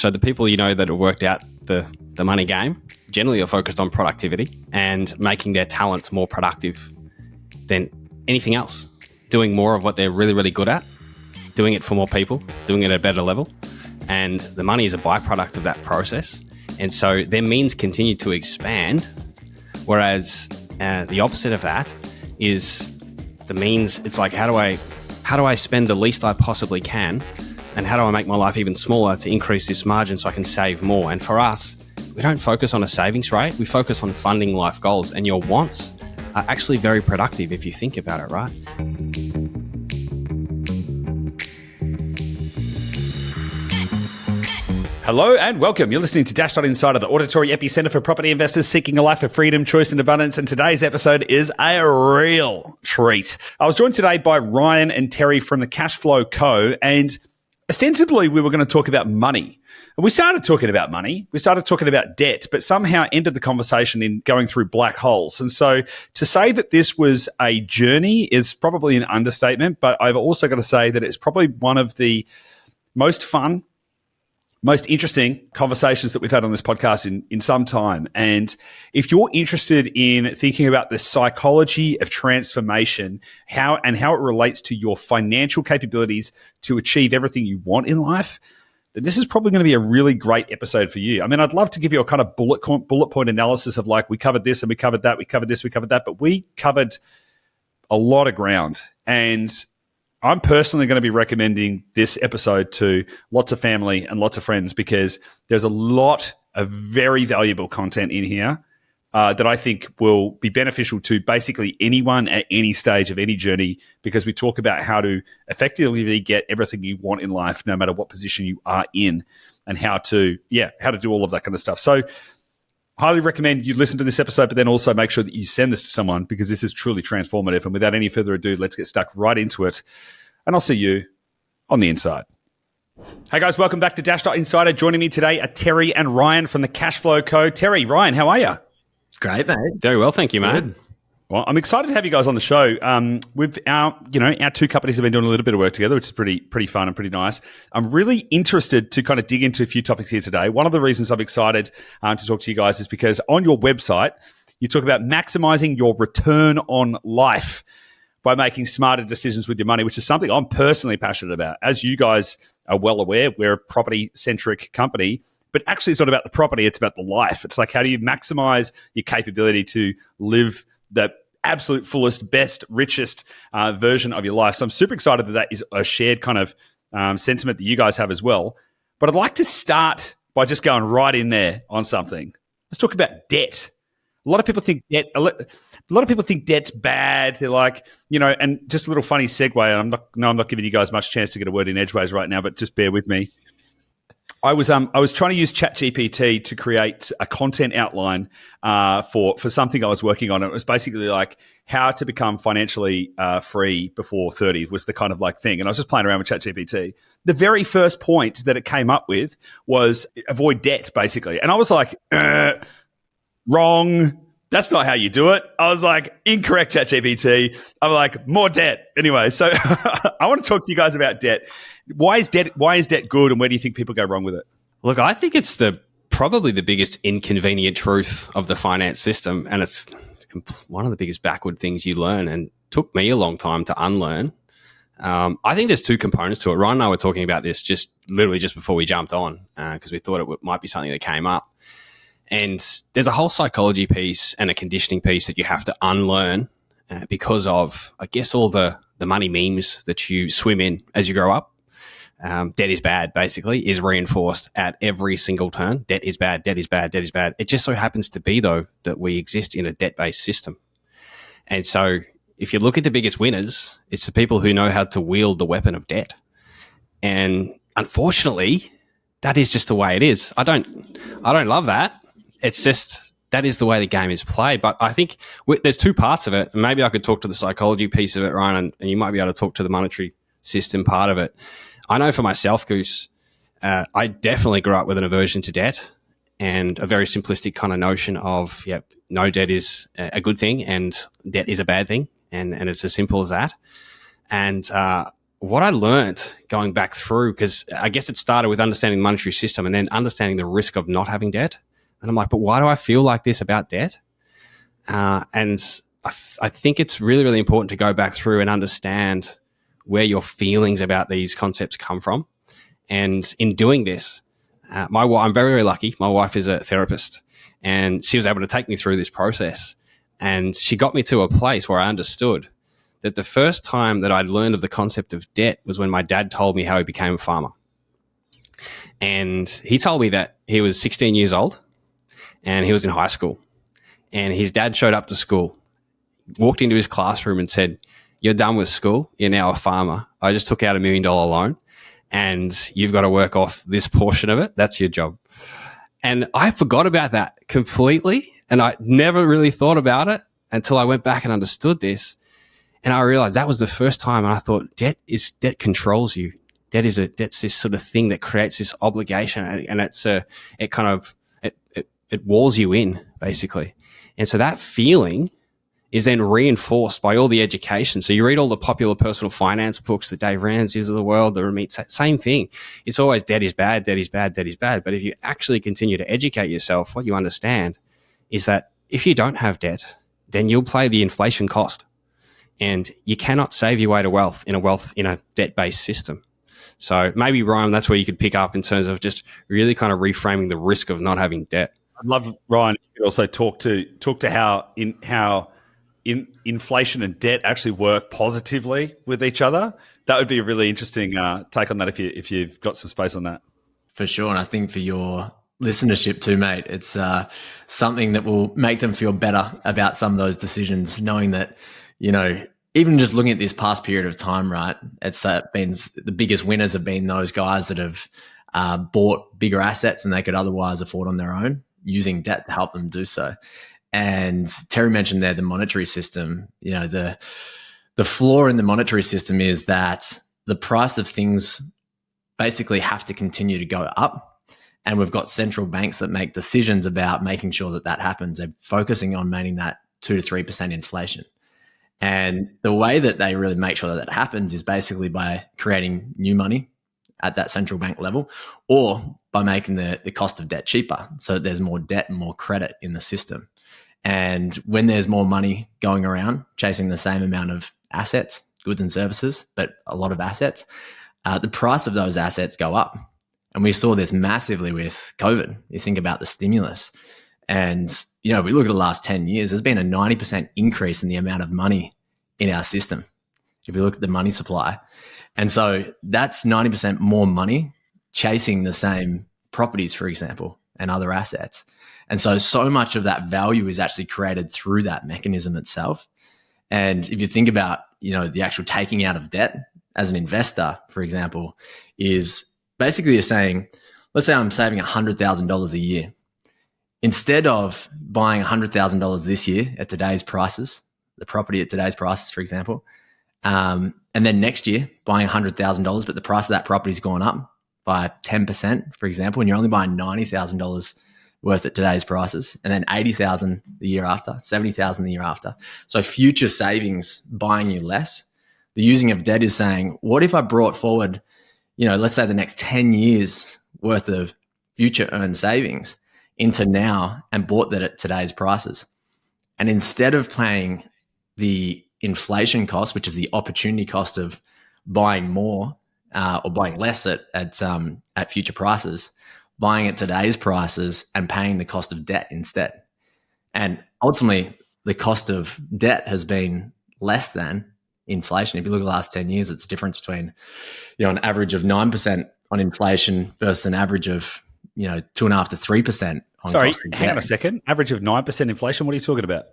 So the people that have worked out the money game generally are focused on productivity and making their talents more productive than anything else. Doing more of what they're really, really good at, doing it for more people, doing it at a better level. And the money is a byproduct of that process. And so their means continue to expand, whereas the opposite of that is the means. It's like, how do I spend the least I possibly can, and how do I make my life even smaller to increase this margin so I can save more? And for us, we don't focus on a savings rate. We focus on funding life goals, and your wants are actually very productive if you think about it, right? Hello and welcome. You're listening to Dashdot Insider, the auditory epicenter for property investors seeking a life of freedom, choice, and abundance. And today's episode is a real treat. I was joined today by Ryan and Terry from the Cashflow Co. And ostensibly, we were going to talk about money. And we started talking about money. We started talking about debt, but somehow ended the conversation in going through black holes. And so to say that this was a journey is probably an understatement, but I've also got to say that it's probably one of the most fun, most interesting conversations that we've had on this podcast in some time. And if you're interested in thinking about the psychology of transformation, how it relates to your financial capabilities to achieve everything you want in life, then this is probably going to be a really great episode for you. I mean, I'd love to give you a kind of bullet point analysis of like, we covered this and we covered that, we covered this, we covered that, but we covered a lot of ground. And I'm personally going to be recommending this episode to lots of family and lots of friends because there's a lot of very valuable content in here that I think will be beneficial to basically anyone at any stage of any journey, because we talk about how to effectively get everything you want in life, no matter what position you are in, and how to do all of that kind of stuff. So highly recommend you listen to this episode, but then also make sure that you send this to someone because this is truly transformative. And without any further ado, let's get stuck right into it. And I'll see you on the inside. Hey guys, welcome back to Dashdot Insider. Joining me today are Terry and Ryan from the Cashflow Co. Terry, Ryan, how are you? Great, mate. Very well, thank you, mate. Good. Well, I'm excited to have you guys on the show. Our two companies have been doing a little bit of work together, which is pretty fun and pretty nice. I'm really interested to kind of dig into a few topics here today. One of the reasons I'm excited to talk to you guys is because on your website, you talk about maximizing your return on life by making smarter decisions with your money, which is something I'm personally passionate about. As you guys are well aware, we're a property-centric company, but actually it's not about the property, it's about the life. It's like, how do you maximize your capability to live the absolute fullest, best, richest version of your life? So I'm super excited that is a shared kind of sentiment that you guys have as well. But I'd like to start by just going right in there on something. Let's talk about debt. A lot of people think debt's bad. They're like, and just a little funny segue. And I'm not giving you guys much chance to get a word in edgeways right now, but just bear with me. I was trying to use ChatGPT to create a content outline for something I was working on. It was basically like how to become financially free before 30 was the kind of like thing. And I was just playing around with ChatGPT. The very first point that it came up with was avoid debt, basically. And I was like, wrong. That's not how you do it. I was like, incorrect, ChatGPT. I'm like, more debt. Anyway, so I want to talk to you guys about debt. Why is debt good, and where do you think people go wrong with it? Look, I think it's probably the biggest inconvenient truth of the finance system, and it's one of the biggest backward things you learn, and took me a long time to unlearn. I think there's two components to it. Ryan and I were talking about this just before we jumped on because we thought it might be something that came up. And there's a whole psychology piece and a conditioning piece that you have to unlearn because of, I guess, all the money memes that you swim in as you grow up. Debt is bad, basically, is reinforced at every single turn. Debt is bad, debt is bad, debt is bad. It just so happens to be, though, that we exist in a debt-based system. And so if you look at the biggest winners, it's the people who know how to wield the weapon of debt. And unfortunately, that is just the way it is. I don't love that. It's just that is the way the game is played. But I think there's two parts of it. And maybe I could talk to the psychology piece of it, Ryan, and you might be able to talk to the monetary system part of it. I know for myself, Goose, I definitely grew up with an aversion to debt and a very simplistic kind of notion of, no debt is a good thing and debt is a bad thing. And it's as simple as that. And what I learned going back through, because I guess it started with understanding the monetary system and then understanding the risk of not having debt. And I'm like, but why do I feel like this about debt? And I think it's really, really important to go back through and understand where your feelings about these concepts come from. And in doing this, I'm very, very lucky. My wife is a therapist, and she was able to take me through this process. And she got me to a place where I understood that the first time that I'd learned of the concept of debt was when my dad told me how he became a farmer. And he told me that he was 16 years old and he was in high school. And his dad showed up to school, walked into his classroom and said, "You're done with school. You're now a farmer. I just took out $1 million loan and you've got to work off this portion of it. That's your job." And I forgot about that completely. And I never really thought about it until I went back and understood this. And I realized that was the first time I thought debt controls you. Dett's this sort of thing that creates this obligation, and it walls you in, basically. And so that feeling is then reinforced by all the education. So you read all the popular personal finance books, the Dave Ramsey's of the world, the Ramit, same thing. It's always debt is bad, debt is bad, debt is bad. But if you actually continue to educate yourself, what you understand is that if you don't have debt, then you'll pay the inflation cost. And you cannot save your way to wealth in a debt-based system. So maybe, Ryan, that's where you could pick up in terms of just really kind of reframing the risk of not having debt. I'd love, Ryan, you could also talk to how inflation and debt actually work positively with each other. That would be a really interesting take on that if you've got some space on that. For sure. And I think for your listenership too, mate, it's something that will make them feel better about some of those decisions, knowing that, even just looking at this past period of time, right, it's been the biggest winners have been those guys that have bought bigger assets than they could otherwise afford on their own, using debt to help them do so. And Terry mentioned there the monetary system. The flaw in the monetary system is that the price of things basically have to continue to go up. And we've got central banks that make decisions about making sure that happens. They're focusing on maintaining that 2 to 3% inflation. And the way that they really make sure that happens is basically by creating new money at that central bank level, or by making the cost of debt cheaper so that there's more debt and more credit in the system. And when there's more money going around chasing the same amount of assets, goods and services, but a lot of assets, the price of those assets go up. And we saw this massively with COVID. You think about the stimulus. And, if we look at the last 10 years, there's been a 90% increase in the amount of money in our system, if we look at the money supply. And so that's 90% more money chasing the same properties, for example, and other assets. And so much of that value is actually created through that mechanism itself. And if you think about, the actual taking out of debt as an investor, for example, is basically you're saying, let's say I'm saving $100,000 a year. Instead of buying $100,000 this year at today's prices, the property at today's prices, for example, and then next year buying $100,000, but the price of that property's gone up by 10%, for example, and you're only buying $90,000 worth at today's prices, and then $80,000 the year after, $70,000 the year after. So future savings buying you less. The using of debt is saying, what if I brought forward, let's say the next 10 years worth of future earned savings into now and bought that at today's prices. And instead of paying the inflation cost, which is the opportunity cost of buying more or buying less at future prices, buying at today's prices and paying the cost of debt instead. And ultimately, the cost of debt has been less than inflation. If you look at the last 10 years, it's a difference between, an average of 9% on inflation versus an average of, 2.5% to 3% on Sorry, cost of debt. hang on a second. Average of 9% inflation. What are you talking about?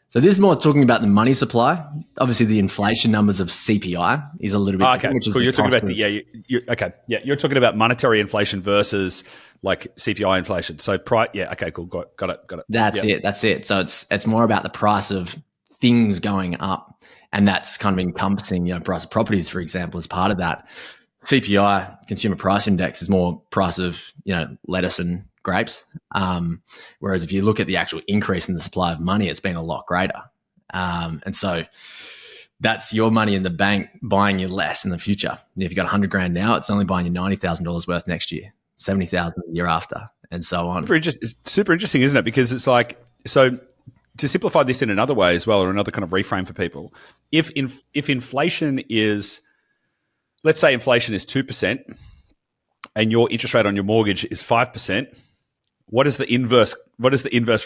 So this is more talking about the money supply. Obviously, the inflation numbers of CPI is a little bit different, which is cool. You're talking about you're talking about monetary inflation versus like CPI inflation. So cool. Got it. That's it. So it's more about the price of things going up, and that's kind of encompassing, price of properties, for example, as part of that. CPI, Consumer Price Index, is more price of, lettuce and grapes. Whereas if you look at the actual increase in the supply of money, it's been a lot greater. And so that's your money in the bank buying you less in the future. And if you've got 100 grand now, it's only buying you $90,000 worth next year, 70,000 the year after, and so on. It's super interesting, isn't it? Because it's like, so to simplify this in another way as well, or another kind of reframe for people, if inflation is, let's say inflation is 2% and your interest rate on your mortgage is 5%, what is the inverse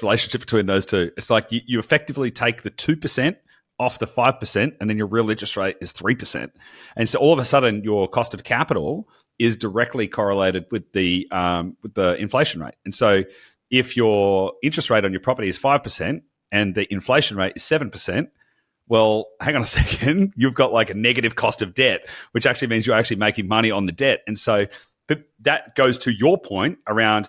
relationship between those two? It's like you effectively take the 2% off the 5%, and then your real interest rate is 3%. And so all of a sudden your cost of capital is directly correlated with the inflation rate. And so if your interest rate on your property is 5% and the inflation rate is 7%, well, hang on a second, you've got like a negative cost of debt, which actually means you're actually making money on the debt. And so but that goes to your point around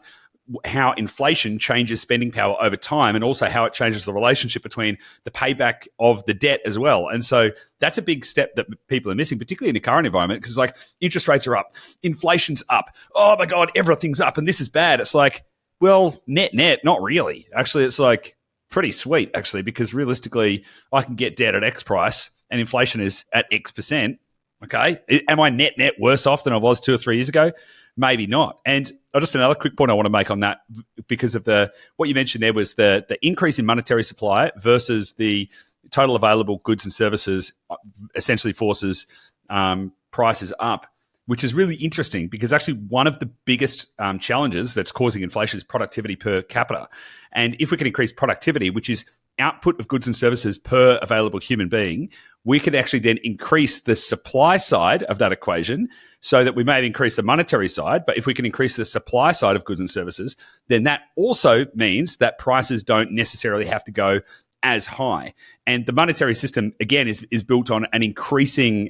how inflation changes spending power over time, and also how it changes the relationship between the payback of the debt as well. And so that's a big step that people are missing, particularly in the current environment, because like interest rates are up, inflation's up. Oh my God, everything's up and this is bad. It's like, well, net, not really. Actually, it's like pretty sweet, actually, because realistically, I can get debt at X price and inflation is at X percent. Okay. Am I net worse off than I was 2 or 3 years ago? Maybe not. And just another quick point I want to make on that, because of what you mentioned there was the increase in monetary supply versus the total available goods and services essentially forces prices up, which is really interesting, because actually one of the biggest challenges that's causing inflation is productivity per capita. And if we can increase productivity, which is output of goods and services per available human being, we could actually then increase the supply side of that equation, so that we may increase the monetary side. But if we can increase the supply side of goods and services, then that also means that prices don't necessarily have to go as high. And the monetary system, again, is built on an increasing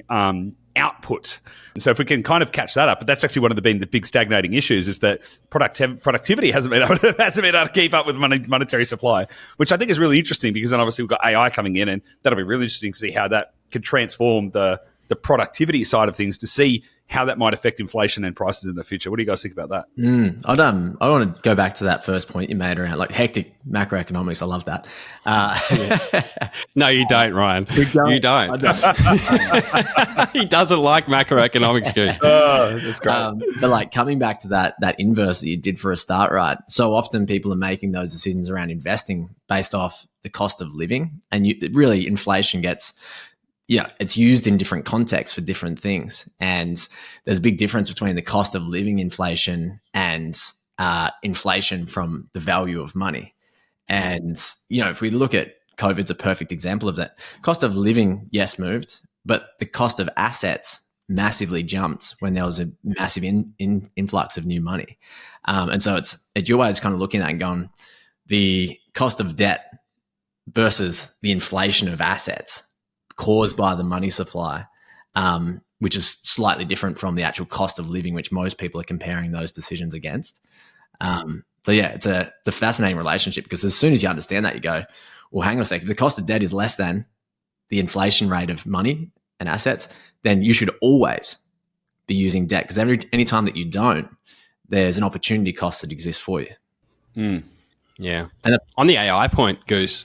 output. And so if we can kind of catch that up, but that's actually one of the big stagnating issues, is that productivity hasn't been able to keep up with monetary supply, which I think is really interesting, because then obviously we've got AI coming in, and that'll be really interesting to see how that can transform the productivity side of things, to see how that might affect inflation and prices in the future. What do you guys think about that? I want to go back to that first point you made around like hectic macroeconomics. I love that. No, you don't, Ryan. You don't. He doesn't like macroeconomics, Goose. Oh, that's great. But like coming back to that inverse that you did for a start, right? So often people are making those decisions around investing based off the cost of living, and really inflation gets. Yeah, it's used in different contexts for different things. And there's a big difference between the cost of living inflation and inflation from the value of money. And, if we look at COVID's a perfect example of that. Cost of living, yes, moved, but the cost of assets massively jumped when there was a massive influx of new money. And so it's your way is kind of looking at it and going, the cost of debt versus the inflation of assets caused by the money supply, which is slightly different from the actual cost of living, which most people are comparing those decisions against. So yeah, it's a fascinating relationship, because as soon as you understand that, you go, well, hang on a second, if the cost of debt is less than the inflation rate of money and assets, then you should always be using debt, because any time that you don't, there's an opportunity cost that exists for you. Yeah. And on the AI point, Goose,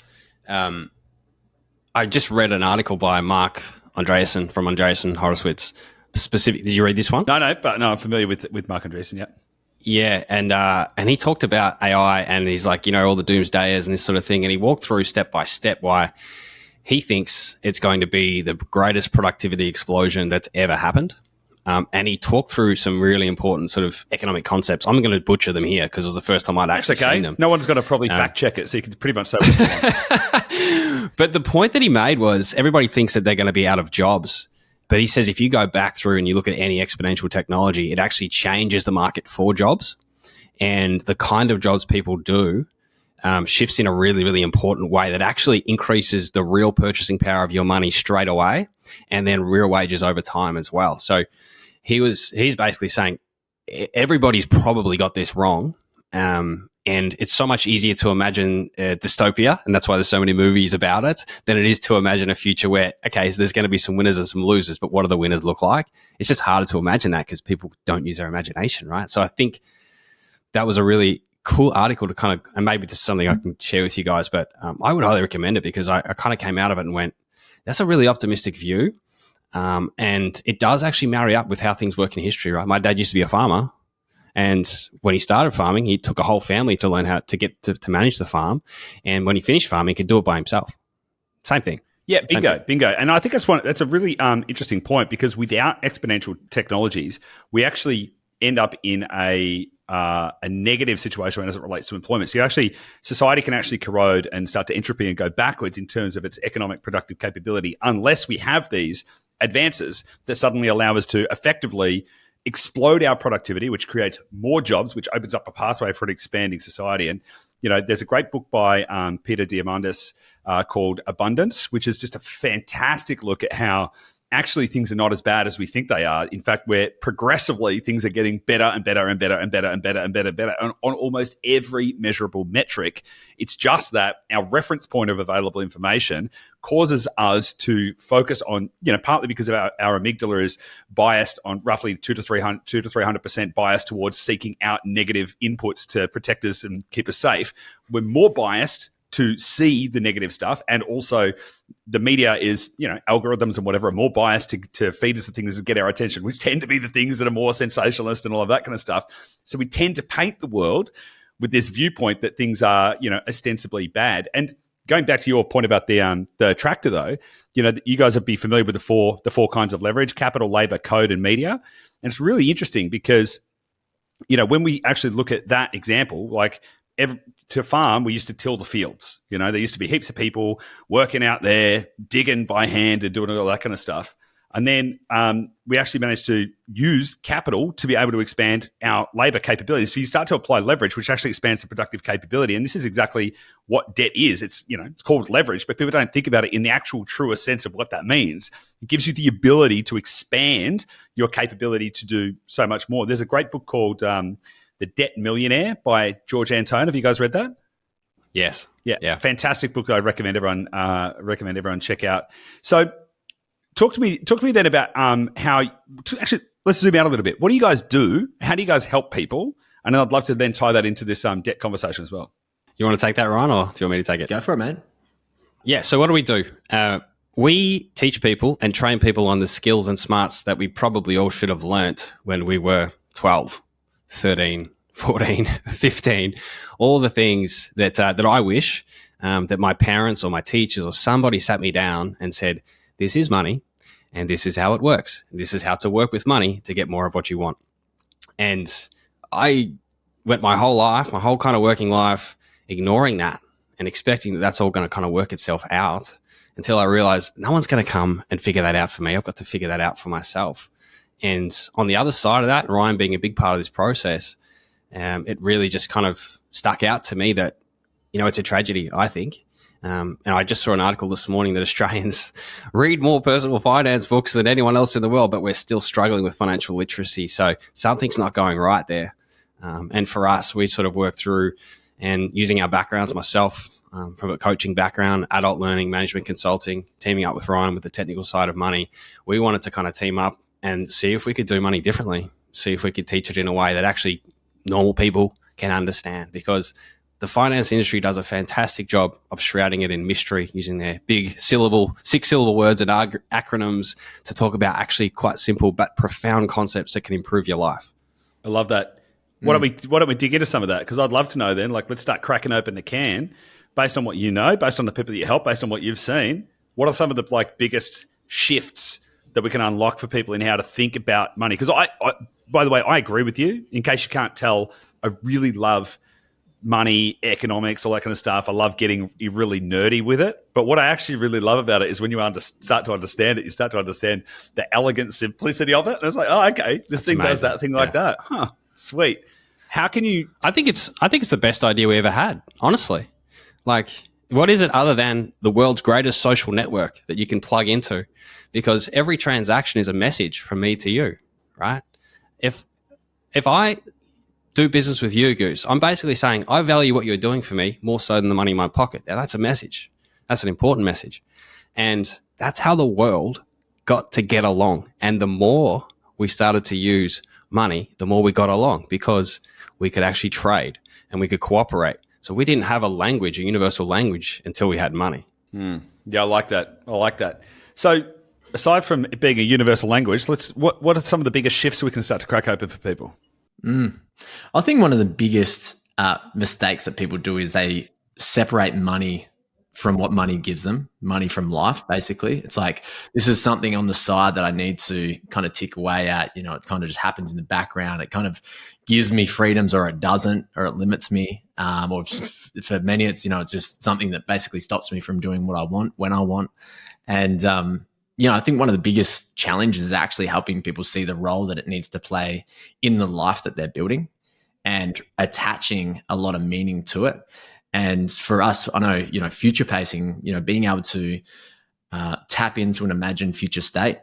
I just read an article by Mark Andreessen from Andreessen Horowitz. Did you read this one? No, I'm familiar with Mark Andreessen. Yeah. Yeah, and he talked about AI, and he's like, all the doomsdayers and this sort of thing, and he walked through step by step why he thinks it's going to be the greatest productivity explosion that's ever happened. And he talked through some really important sort of economic concepts. I'm going to butcher them here because it was the first time I'd actually seen them. No one's got to probably fact check it, so you can pretty much say what you want. But the point that he made was everybody thinks that they're going to be out of jobs. But he says if you go back through and you look at any exponential technology, it actually changes the market for jobs. And the kind of jobs people do shifts in a really, really important way that actually increases the real purchasing power of your money straight away, and then real wages over time as well. So he's basically saying everybody's probably got this wrong. And it's so much easier to imagine dystopia, and that's why there's so many movies about it, than it is to imagine a future where, okay, so there's going to be some winners and some losers, but what do the winners look like? It's just harder to imagine that because people don't use their imagination, right? So I think that was a really cool article to kind of, and maybe this is something I can share with you guys, but I would highly recommend it because I kind of came out of it and went, That's a really optimistic view. And it does actually marry up with how things work in history, right? My dad used to be a farmer. And when he started farming, he took a whole family to learn how to get to manage the farm. And when he finished farming, he could do it by himself. Same thing. Yeah, bingo. And I think that's a really interesting point, because without exponential technologies, we actually end up in a negative situation as it relates to employment. So society can actually corrode and start to entropy and go backwards in terms of its economic productive capability, unless we have these advances that suddenly allow us to effectively explode our productivity, which creates more jobs, which opens up a pathway for an expanding society. And, there's a great book by Peter Diamandis called Abundance, which is just a fantastic look at how actually things are not as bad as we think they are. In fact, where progressively things are getting better and better and better and better and better and better and better on almost every measurable metric. It's just that our reference point of available information causes us to focus on, partly because of our amygdala is biased on roughly 200 to 300% biased towards seeking out negative inputs to protect us and keep us safe. We're more biased to see the negative stuff, and also the media is, algorithms and whatever are more biased to feed us the things that get our attention, which tend to be the things that are more sensationalist and all of that kind of stuff. So we tend to paint the world with this viewpoint that things are, ostensibly bad. And going back to your point about the tractor, though, you guys would be familiar with the four kinds of leverage: capital, labor, code, and media. And it's really interesting because, when we actually look at that example, like to farm, we used to till the fields. There used to be heaps of people working out there, digging by hand and doing all that kind of stuff. And then we actually managed to use capital to be able to expand our labor capabilities. So you start to apply leverage, which actually expands the productive capability. And this is exactly what debt is. It's, it's called leverage, but people don't think about it in the actual truest sense of what that means. It gives you the ability to expand your capability to do so much more. There's a great book called The Debt Millionaire by George Antone. Have you guys read that? Yes. Yeah. Fantastic book that I recommend everyone check out. So talk to me then about actually, let's zoom out a little bit. What do you guys do? How do you guys help people? And I'd love to then tie that into this debt conversation as well. You want to take that, Ryan, or do you want me to take it? Go for it, man. Yeah. So what do? We teach people and train people on the skills and smarts that we probably all should have learnt when we were 12, 13, 14, 15, all the things that I wish that my parents or my teachers or somebody sat me down and said, this is money and this is how it works. This is how to work with money to get more of what you want. And I went my whole kind of working life, ignoring that and expecting that that's all going to kind of work itself out, until I realized no one's going to come and figure that out for me. I've got to figure that out for myself. And on the other side of that, Ryan being a big part of this process, it really just kind of stuck out to me that, it's a tragedy, I think. And I just saw an article this morning that Australians read more personal finance books than anyone else in the world, but we're still struggling with financial literacy. So something's not going right there. And for us, we sort of work through and using our backgrounds, myself from a coaching background, adult learning, management consulting, teaming up with Ryan with the technical side of money, we wanted to kind of team up and see if we could do money differently, see if we could teach it in a way that actually normal people can understand, because the finance industry does a fantastic job of shrouding it in mystery, using their big 6-syllable words and acronyms to talk about actually quite simple but profound concepts that can improve your life. I love that. Why don't we dig into some of that? Because I'd love to know then, let's start cracking open the can based on what you know, based on the people that you help, based on what you've seen. What are some of the biggest shifts that we can unlock for people in how to think about money? Because I, by the way, I agree with you. In case you can't tell, I really love money, economics, all that kind of stuff. I love getting really nerdy with it. But what I actually really love about it is when you start to understand it, you start to understand the elegant simplicity of it. And it's like, oh, okay, this thing does that thing like that. Huh, sweet. How can you? I think it's the best idea we ever had, honestly. What is it other than the world's greatest social network that you can plug into? Because every transaction is a message from me to you, right? If I do business with you, Goose, I'm basically saying I value what you're doing for me more so than the money in my pocket. Now, that's a message. That's an important message. And that's how the world got to get along. And the more we started to use money, the more we got along, because we could actually trade and we could cooperate. So we didn't have a universal language, until we had money. Yeah, I like that. So aside from it being a universal language, what are some of the biggest shifts we can start to crack open for people? I think one of the biggest mistakes that people do is they separate money from what money gives them, money from life, basically. It's like, this is something on the side that I need to kind of tick away at. It kind of just happens in the background. It kind of gives me freedoms, or it doesn't, or it limits me. Or for many, it's just something that basically stops me from doing what I want when I want. And, I think one of the biggest challenges is actually helping people see the role that it needs to play in the life that they're building and attaching a lot of meaning to it. And for us, I know, future pacing, being able to tap into an imagined future state,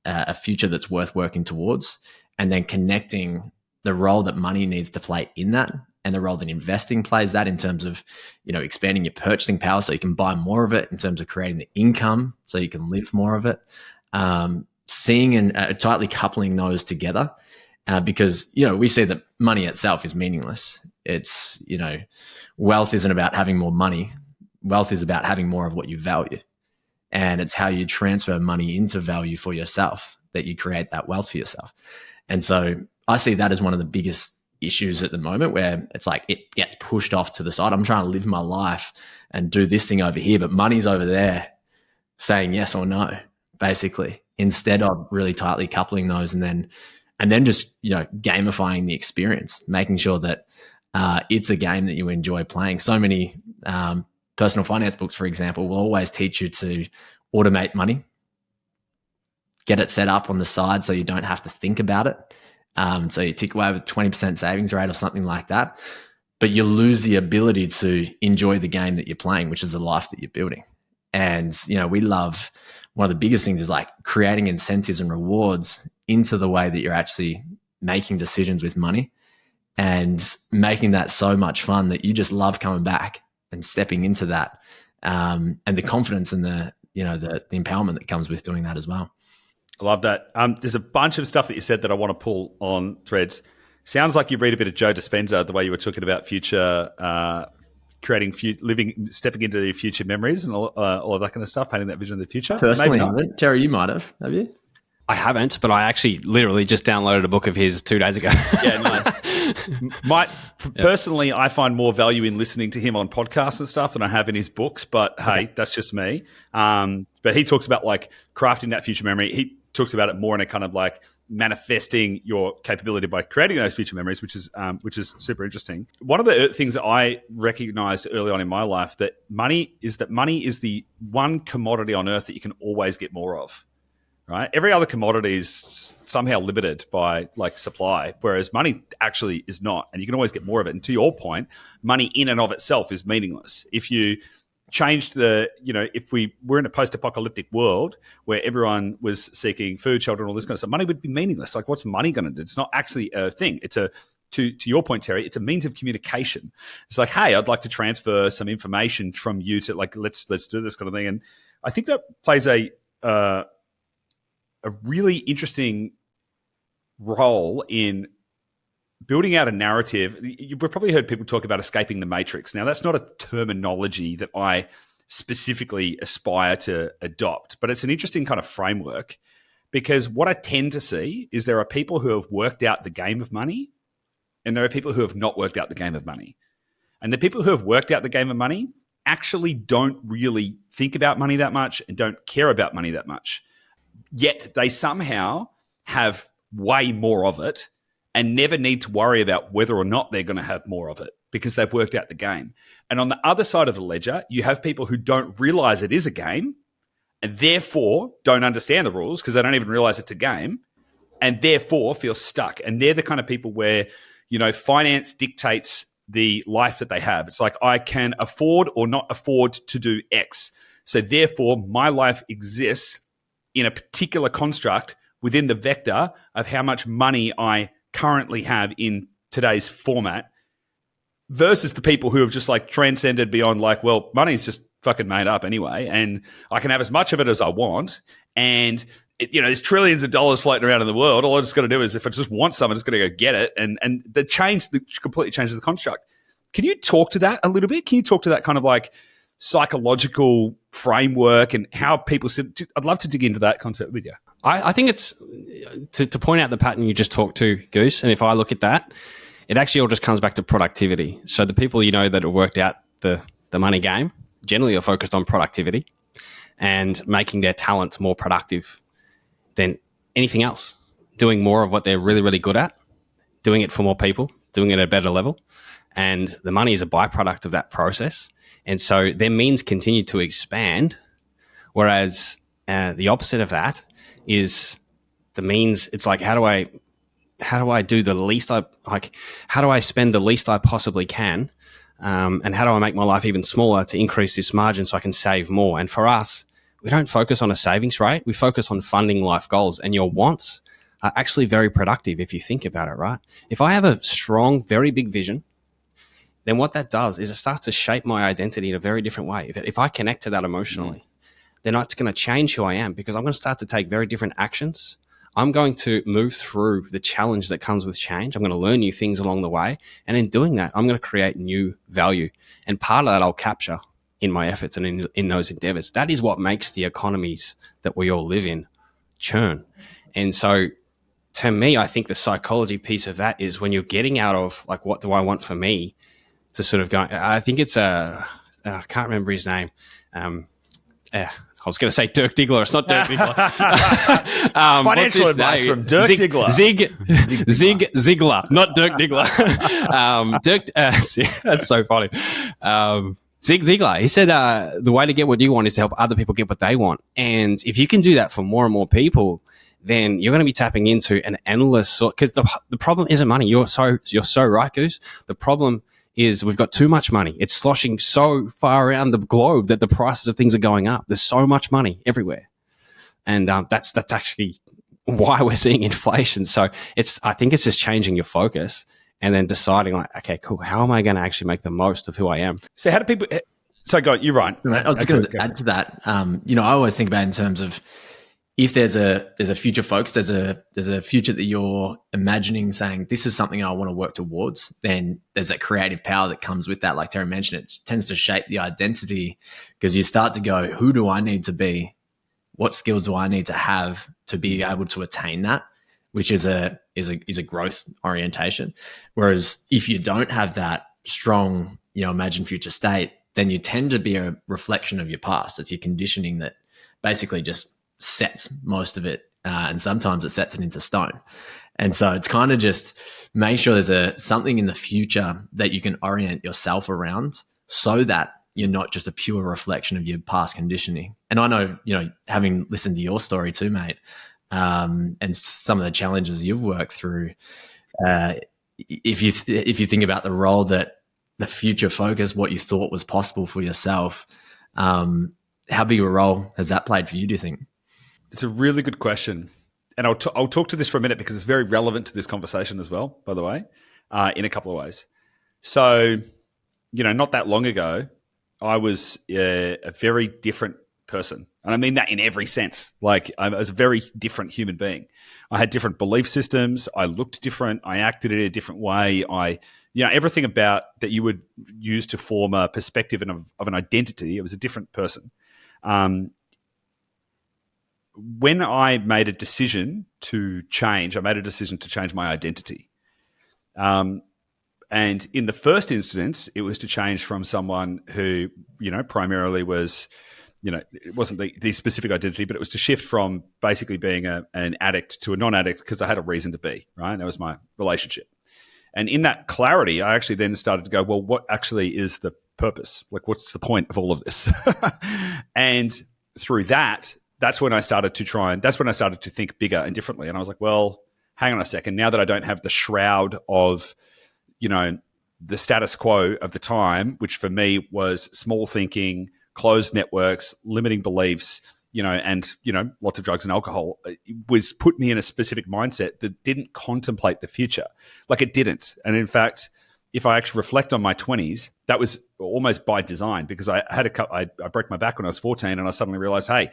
a future that's worth working towards, and then connecting the role that money needs to play in that, and the role that investing plays that in terms of, expanding your purchasing power so you can buy more of it, in terms of creating the income so you can live more of it. Seeing and tightly coupling those together, because, we see that money itself is meaningless. It's, wealth isn't about having more money. Wealth is about having more of what you value. And it's how you transfer money into value for yourself that you create that wealth for yourself. And so I see that as one of the biggest issues at the moment, where it's like it gets pushed off to the side. I'm trying to live my life and do this thing over here, but money's over there saying yes or no, basically, instead of really tightly coupling those and then just, gamifying the experience, making sure that it's a game that you enjoy playing. So many personal finance books, for example, will always teach you to automate money, get it set up on the side so you don't have to think about it. So you tick away with 20% savings rate or something like that, but you lose the ability to enjoy the game that you're playing, which is the life that you're building. And, we love, one of the biggest things is like creating incentives and rewards into the way that you're actually making decisions with money, and making that so much fun that you just love coming back and stepping into that. And the confidence and the empowerment that comes with doing that as well. I love that. There's a bunch of stuff that you said that I want to pull on threads. Sounds like you read a bit of Joe Dispenza, the way you were talking about future, stepping into the future memories and all of that kind of stuff, painting that vision of the future. Personally, Terry, you might have you? I haven't, but I actually literally just downloaded a book of his 2 days ago. Yeah, nice. Personally, I find more value in listening to him on podcasts and stuff than I have in his books, but hey, that's just me. But he talks about like crafting that future memory. He talks about it more in a kind of like manifesting your capability by creating those future memories, which is super interesting. One of the things that I recognized early on in my life, that money is the one commodity on earth that you can always get more of. Right? Every other commodity is somehow limited by like supply, whereas money actually is not, and you can always get more of it. And to your point, money in and of itself is meaningless. If you changed if we were in a post-apocalyptic world where everyone was seeking food, shelter, and all this kind of stuff, money would be meaningless. Like, what's money going to do? It's not actually a thing. It's to your point, Terry, it's a means of communication. It's like, hey, I'd like to transfer some information from you to like, let's do this kind of thing. And I think that plays a really interesting role in building out a narrative. You've probably heard people talk about escaping the matrix. Now, that's not a terminology that I specifically aspire to adopt, but it's an interesting kind of framework, because what I tend to see is there are people who have worked out the game of money, and there are people who have not worked out the game of money. And the people who have worked out the game of money actually don't really think about money that much and don't care about money that much. Yet they somehow have way more of it and never need to worry about whether or not they're going to have more of it, because they've worked out the game. And on the other side of the ledger, you have people who don't realize it is a game and therefore don't understand the rules because they don't even realize it's a game, and therefore feel stuck. And they're the kind of people where, finance dictates the life that they have. It's like, I can afford or not afford to do X. So therefore my life exists in a particular construct within the vector of how much money I currently have in today's format, versus the people who have just like transcended beyond like, well, money's just fucking made up anyway, and I can have as much of it as I want. And there's trillions of dollars floating around in the world. All I just got to do is, if I just want some, I'm just going to go get it. And completely changes the construct. Can you talk to that a little bit? Can you talk to that kind of like psychological framework and how people sit. I'd love to dig into that concept with you. I think it's to point out the pattern you just talked to, Goose. And if I look at that, it actually all just comes back to productivity. So the people that have worked out the money game generally are focused on productivity and making their talents more productive than anything else. Doing more of what they're really, really good at, doing it for more people, doing it at a better level. And the money is a byproduct of that process. And so their means continue to expand, whereas the opposite of that is the means. It's like, how do I do the least how do I spend the least I possibly can? And how do I make my life even smaller to increase this margin so I can save more? And for us, we don't focus on a savings rate. We focus on funding life goals, and your wants are actually very productive if you think about it, right? If I have a strong, very big vision, then what that does is it starts to shape my identity in a very different way. If I connect to that emotionally, then it's going to change who I am, because I'm going to start to take very different actions. I'm going to move through the challenge that comes with change. I'm going to learn new things along the way. And in doing that, I'm going to create new value. And part of that I'll capture in my efforts and in those endeavors. That is what makes the economies that we all live in churn. And so to me, I think the psychology piece of that is when you're getting out of like, what do I want for me, to sort of go, I think it's I can't remember his name. I was going to say Dirk Diggler. It's not Dirk Diggler. Financial advice from Dirk Diggler. Zig Ziglar, not Dirk Diggler. That's so funny. Zig Ziglar, he said the way to get what you want is to help other people get what they want. And if you can do that for more and more people, then you're going to be tapping into an endless sort. Because the problem isn't money. You're so right, Goose. The problem is we've got too much money. It's sloshing so far around the globe that the prices of things are going up. There's so much money everywhere. And that's actually why we're seeing inflation. So I think it's just changing your focus and then deciding like, okay, cool. How am I going to actually make the most of who I am? So how do people, so go, you're right. I was going to add to that. I always think about in terms of, if there's a future focus, there's a future that you're imagining, saying this is something I want to work towards, then there's that creative power that comes with that. Like Terry mentioned, it tends to shape the identity, because you start to go, who do I need to be? What skills do I need to have to be able to attain that? Which is a growth orientation. Whereas if you don't have that strong, imagined future state, then you tend to be a reflection of your past. It's your conditioning that basically just sets most of it, and sometimes it sets it into stone. And so it's kind of just make sure there's something in the future that you can orient yourself around, so that you're not just a pure reflection of your past conditioning. And I know, having listened to your story too, mate, and some of the challenges you've worked through, if you think about the role that the future focus, what you thought was possible for yourself, how big a role has that played for you, do you think? It's a really good question. And I'll talk to this for a minute, because it's very relevant to this conversation as well, by the way, in a couple of ways. So, not that long ago, I was a very different person. And I mean that in every sense. Like, I was a very different human being. I had different belief systems. I looked different. I acted in a different way. Everything about that you would use to form a perspective of an identity, it was a different person. When I made a decision to change, my identity. And in the first instance, it was to change from someone who, primarily was, it wasn't the specific identity, but it was to shift from basically being an addict to a non-addict, because I had a reason to be, right? That was my relationship. And in that clarity, I actually then started to go, well, what actually is the purpose? Like, what's the point of all of this? And through that's when I started to think bigger and differently. And I was like, well, hang on a second. Now that I don't have the shroud of, the status quo of the time, which for me was small thinking, closed networks, limiting beliefs, and, lots of drugs and alcohol, was put me in a specific mindset that didn't contemplate the future. Like, it didn't. And in fact, if I actually reflect on my 20s, that was almost by design, because I broke my back when I was 14, and I suddenly realized, hey,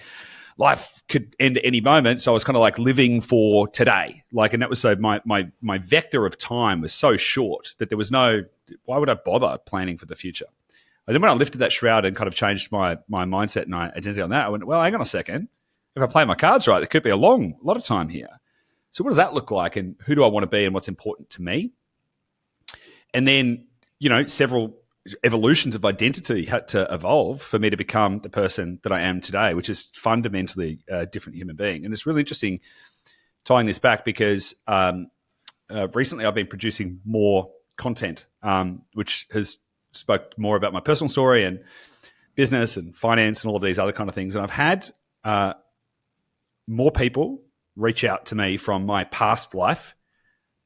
life could end at any moment. So I was kind of like living for today. Like, and that was so my vector of time was so short that there was why would I bother planning for the future? And then when I lifted that shroud and kind of changed my mindset and my identity on that, I went, well, hang on a second. If I play my cards right, there could be a lot of time here. So what does that look like, and who do I want to be, and what's important to me? And then, several evolutions of identity had to evolve for me to become the person that I am today, which is fundamentally a different human being. And it's really interesting tying this back because recently I've been producing more content, which has spoke more about my personal story and business and finance and all of these other kind of things. And I've had more people reach out to me from my past life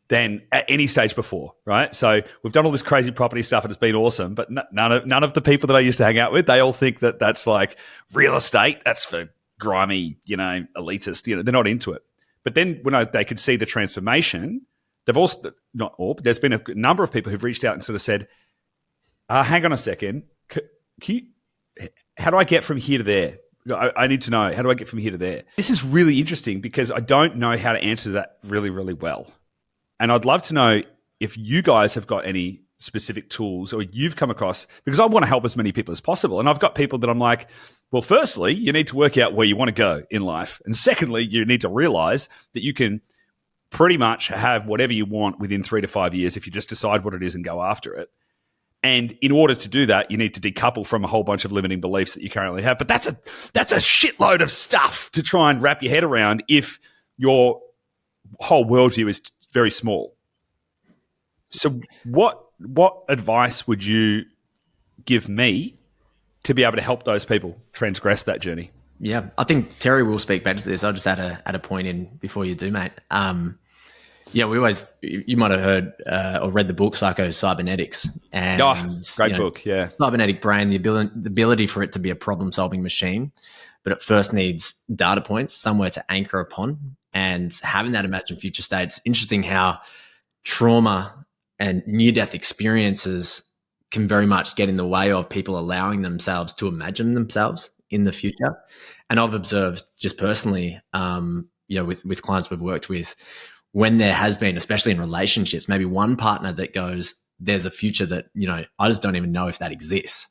than at any stage before, right? So we've done all this crazy property stuff and it's been awesome, but none of the people that I used to hang out with, they all think that that's like real estate. That's for grimy, elitist, they're not into it. But then when they could see the transformation, they've also, not all, but there's been a number of people who've reached out and sort of said, hang on a second, how do I get from here to there? I need to know, how do I get from here to there? This is really interesting because I don't know how to answer that really, really well. And I'd love to know if you guys have got any specific tools or you've come across, because I want to help as many people as possible. And I've got people that I'm like, well, firstly, you need to work out where you want to go in life. And secondly, you need to realize that you can pretty much have whatever you want within 3 to 5 years if you just decide what it is and go after it. And in order to do that, you need to decouple from a whole bunch of limiting beliefs that you currently have. But that's a shitload of stuff to try and wrap your head around if your whole worldview is very small. So what advice would you give me to be able to help those people transgress that journey? Yeah, I think Terry will speak better to this. I'll just add a point in before you do, mate. You might have heard or read the book Psycho-Cybernetics. And, great book, yeah. Cybernetic brain, the ability for it to be a problem-solving machine, but it first needs data points, somewhere to anchor upon, and having that imagined future state. It's interesting how trauma and near-death experiences can very much get in the way of people allowing themselves to imagine themselves in the future. And I've observed just personally, with clients we've worked with, when there has been, especially in relationships, maybe one partner that goes, there's a future that, I just don't even know if that exists.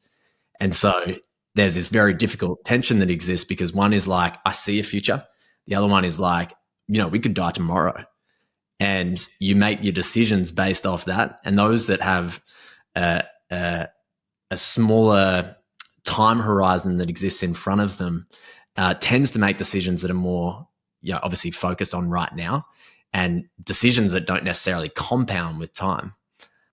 And so there's this very difficult tension that exists because one is like, I see a future. The other one is like, we could die tomorrow. And you make your decisions based off that. And those that have a smaller time horizon that exists in front of them tends to make decisions that are more, obviously focused on right now, and decisions that don't necessarily compound with time.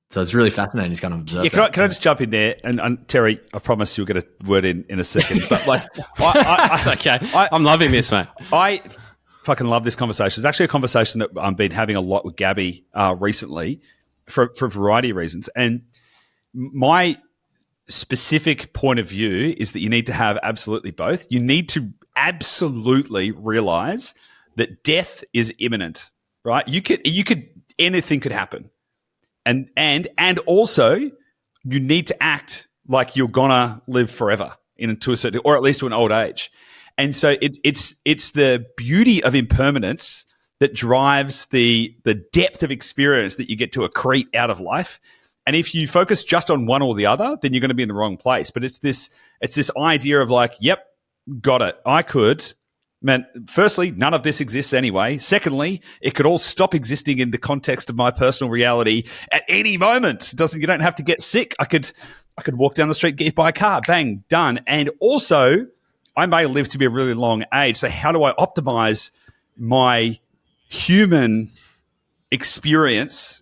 So it's really fascinating to kind of observe. Yeah, can I just jump in there? And Terry, I promise you'll get a word in a second. But like, That's okay. I'm loving this, mate. I fucking love this conversation. It's actually a conversation that I've been having a lot with Gabby recently for a variety of reasons. And my specific point of view is that you need to have absolutely both. You need to absolutely realize that death is imminent, right? Anything could happen. And also you need to act like you're gonna live forever to a certain, or at least to an old age. And so it's the beauty of impermanence that drives the depth of experience that you get to accrete out of life. And if you focus just on one or the other, then you're going to be in the wrong place. But it's this idea of like, yep, got it. I could. Man, firstly, none of this exists anyway. Secondly, it could all stop existing in the context of my personal reality at any moment. You don't have to get sick. I could walk down the street, get hit by a car, bang, done. And also, I may live to be a really long age. So how do I optimize my human experience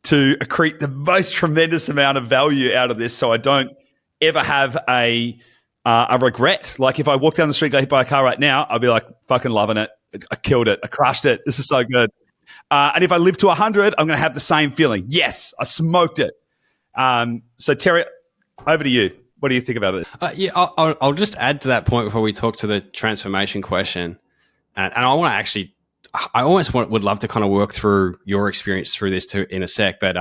to accrete the most tremendous amount of value out of this so I don't ever have a regret? Like if I walk down the street, get hit by a car right now, I'll be like, fucking loving it. I killed it. I crushed it. This is so good. And if I live to 100, I'm going to have the same feeling. Yes, I smoked it. So Terry, over to you. What do you think about it? I'll just add to that point before we talk to the transformation question. And I want to actually, would love to kind of work through your experience through this too in a sec. But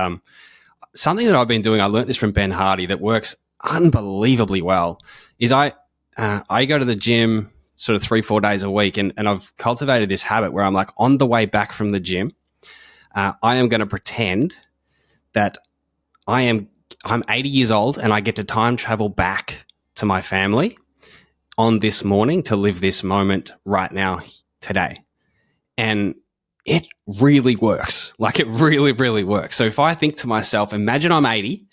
something that I've been doing, I learned this from Ben Hardy, that works unbelievably well, is I go to the gym sort of 3-4 days a week, and I've cultivated this habit where I'm like, on the way back from the gym, I am going to pretend that I I'm 80 years old and I get to time travel back to my family on this morning to live this moment right now, today. And it really works. Like it really, really works. So if I think to myself, imagine I'm 80,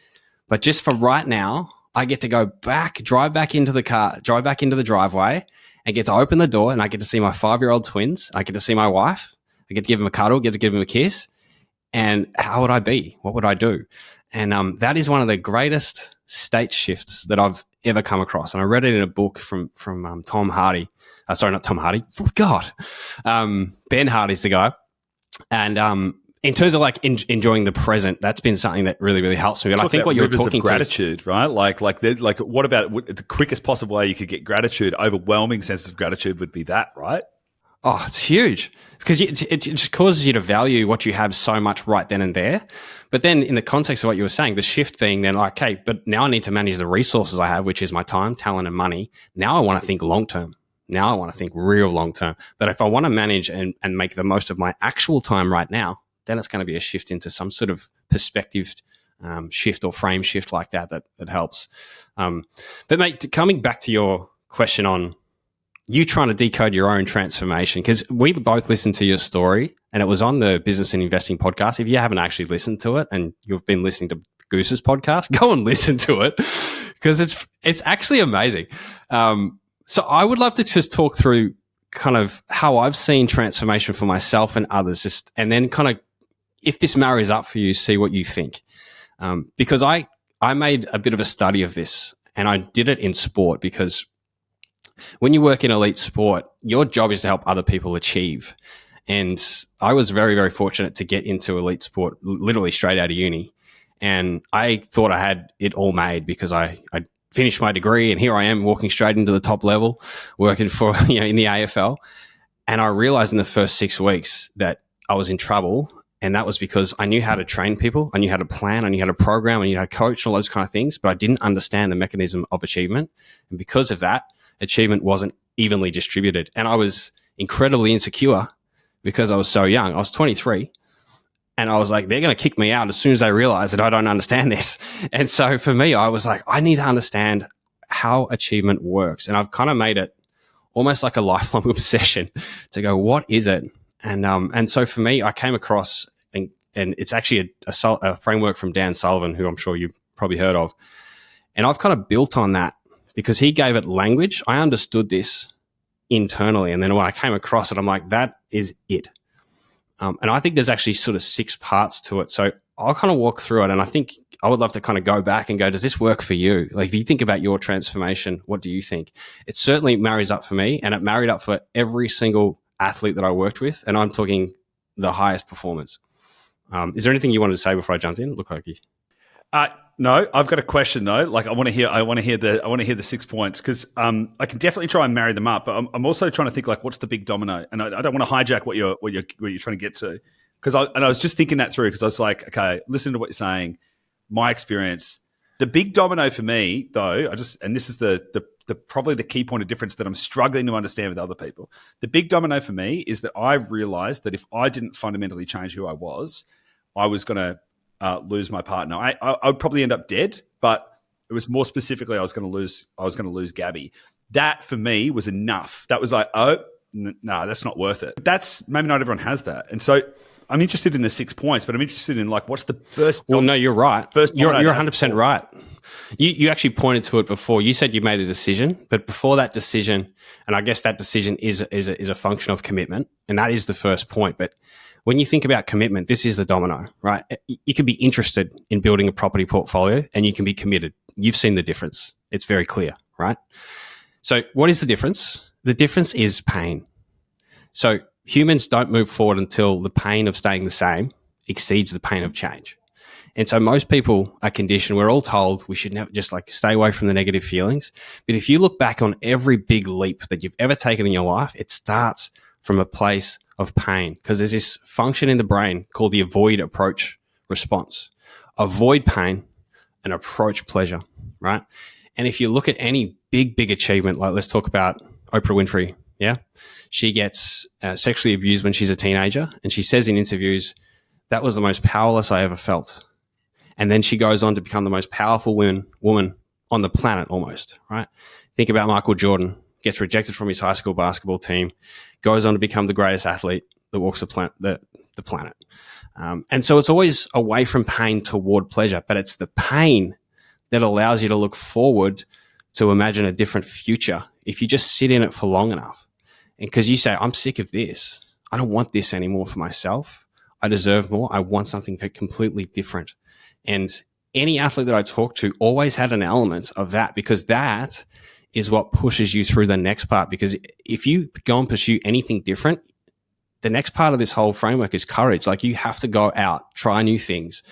but just for right now, I get to go back, drive back into the car, drive back into the driveway and get to open the door and I get to see my 5-year-old twins. I get to see my wife. I get to give them a cuddle, get to give them a kiss. And how would I be? What would I do? And that is one of the greatest state shifts that I've ever come across. And I read it in a book from Tom Hardy. Sorry, not Tom Hardy. Oh, God. Ben Hardy's the guy. And in terms of like enjoying the present, that's been something that really, really helps me. And I think what you're talking of gratitude, to, right? Like what about the quickest possible way you could get gratitude? Overwhelming sense of gratitude would be that, right? Oh, it's huge because it just causes you to value what you have so much right then and there. But then in the context of what you were saying, the shift being then like, okay, but now I need to manage the resources I have, which is my time, talent, and money. Now I want to think long term. Now I want to think real long term. But if I want to manage and make the most of my actual time right now, then it's going to be a shift into some sort of perspective shift or frame shift like that helps. But mate, coming back to your question on you trying to decode your own transformation, because we both listened to your story and it was on the Business and Investing podcast. If you haven't actually listened to it and you've been listening to Goose's podcast, go and listen to it because it's actually amazing. So I would love to just talk through kind of how I've seen transformation for myself and others, and then kind of if this marries up for you, see what you think. Because I made a bit of a study of this and I did it in sport because when you work in elite sport, your job is to help other people achieve. And I was very, very fortunate to get into elite sport literally straight out of uni. And I thought I had it all made because I finished my degree and here I am walking straight into the top level, working for, in the AFL. And I realized in the first 6 weeks that I was in trouble. And that was because I knew how to train people. I knew how to plan. I knew how to program. I knew how to coach and all those kind of things. But I didn't understand the mechanism of achievement. And because of that, achievement wasn't evenly distributed. And I was incredibly insecure because I was so young. I was 23. And I was like, they're going to kick me out as soon as they realize that I don't understand this. And so for me, I was like, I need to understand how achievement works. And I've kind of made it almost like a lifelong obsession to go, what is it? And so for me, I came across, and it's actually a framework from Dan Sullivan, who I'm sure you've probably heard of. And I've kind of built on that because he gave it language. I understood this internally. And then when I came across it, I'm like, that is it. And I think there's actually sort of 6 parts to it. So I'll kind of walk through it. And I think I would love to kind of go back and go, does this work for you? Like, if you think about your transformation, what do you think? It certainly marries up for me, and it married up for every single athlete that I worked with. And I'm talking the highest performance. Is there anything you wanted to say before I jumped in? Look like you. No, I've got a question though. Like I want to hear the 6 points because I can definitely try and marry them up. But I'm also trying to think like what's the big domino, and I don't want to hijack what you're trying to get to because I was just thinking that through because I was like, okay, listen to what you're saying. My experience, the big domino for me though, and this is the probably the key point of difference that I'm struggling to understand with other people. The big domino for me is that I've realized that if I didn't fundamentally change who I was going to lose my partner. I would probably end up dead, but it was more specifically I was going to lose Gabby. That for me was enough. That was like, no, that's not worth it. That's maybe not everyone has that, and so I'm interested in the 6 points, but I'm interested in like what's the first. Well, no, you're right. You're 100% right. You actually pointed to it before. You said you made a decision, but before that decision, and I guess that decision is a function of commitment, and that is the first point. But when you think about commitment, this is the domino, right? You can be interested in building a property portfolio and you can be committed. You've seen the difference. It's very clear, right? So what is the difference? The difference is pain. So humans don't move forward until the pain of staying the same exceeds the pain of change. And so most people are conditioned. We're all told we should never just like stay away from the negative feelings. But if you look back on every big leap that you've ever taken in your life, it starts from a place of pain because there's this function in the brain called the avoid approach response. Avoid pain and approach pleasure, right? And if you look at any big achievement, like let's talk about Oprah Winfrey, yeah? She gets sexually abused when she's a teenager and she says in interviews, that was the most powerless I ever felt. And then she goes on to become the most powerful woman on the planet almost, right? Think about Michael Jordan, gets rejected from his high school basketball team, goes on to become the greatest athlete that walks the planet. And so it's always away from pain toward pleasure, but it's the pain that allows you to look forward to imagine a different future if you just sit in it for long enough. And because you say, I'm sick of this. I don't want this anymore for myself. I deserve more. I want something completely different. And any athlete that I talked to always had an element of that, because that is what pushes you through the next part. Because if you go and pursue anything different, the next part of this whole framework is courage. Like, you have to go out, try new things,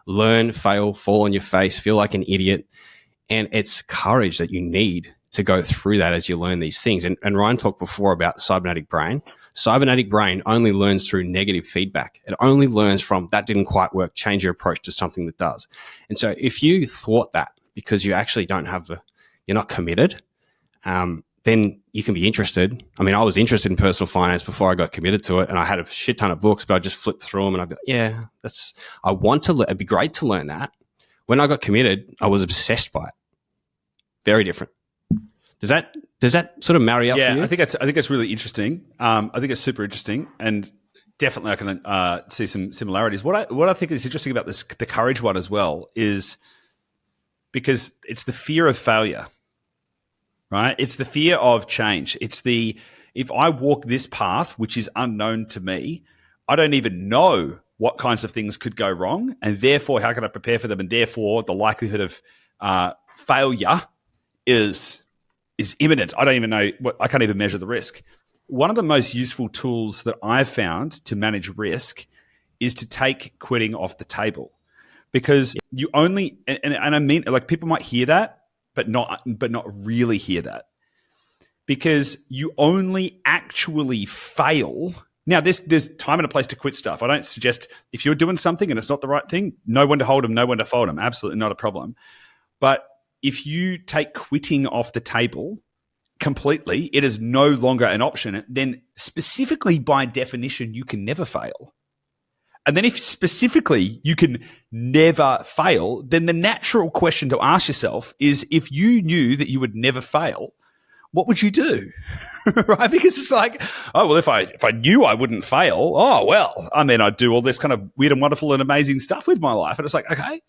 learn, fail, fall on your face, feel like an idiot. And it's courage that you need to go through that as you learn these things. And Ryan talked before about the cybernetic brain. Cybernetic brain only learns through negative feedback. It only learns from that didn't quite work, change your approach to something that does. And so if you thought that because you actually don't have you're not committed, then you can be interested. I mean, I was interested in personal finance before I got committed to it, and I had a shit ton of books, but I just flipped through them and I'd be like, yeah, it'd be great to learn that. When I got committed, I was obsessed by it. Very different. Does that sort of marry up for you? I think it's really interesting. I think it's super interesting, and definitely I can see some similarities. What I think is interesting about the courage one as well is because it's the fear of failure, right? It's the fear of change. If I walk this path, which is unknown to me, I don't even know what kinds of things could go wrong, and therefore how can I prepare for them? And therefore the likelihood of failure is imminent. I don't even know I can't even measure the risk. One of the most useful tools that I've found to manage risk is to take quitting off the table, because you only, and I mean, like, people might hear that, but not really hear that, because you only actually fail. Now, there's time and a place to quit stuff. I don't suggest, if you're doing something and it's not the right thing, know when to hold them, know when to fold them. Absolutely not a problem. But if you take quitting off the table completely, it is no longer an option. Then specifically by definition, you can never fail. And then if specifically you can never fail, then the natural question to ask yourself is, if you knew that you would never fail, what would you do? Right? Because it's like, oh, well, if I knew I wouldn't fail, oh, well, I mean, I'd do all this kind of weird and wonderful and amazing stuff with my life. And it's like, okay.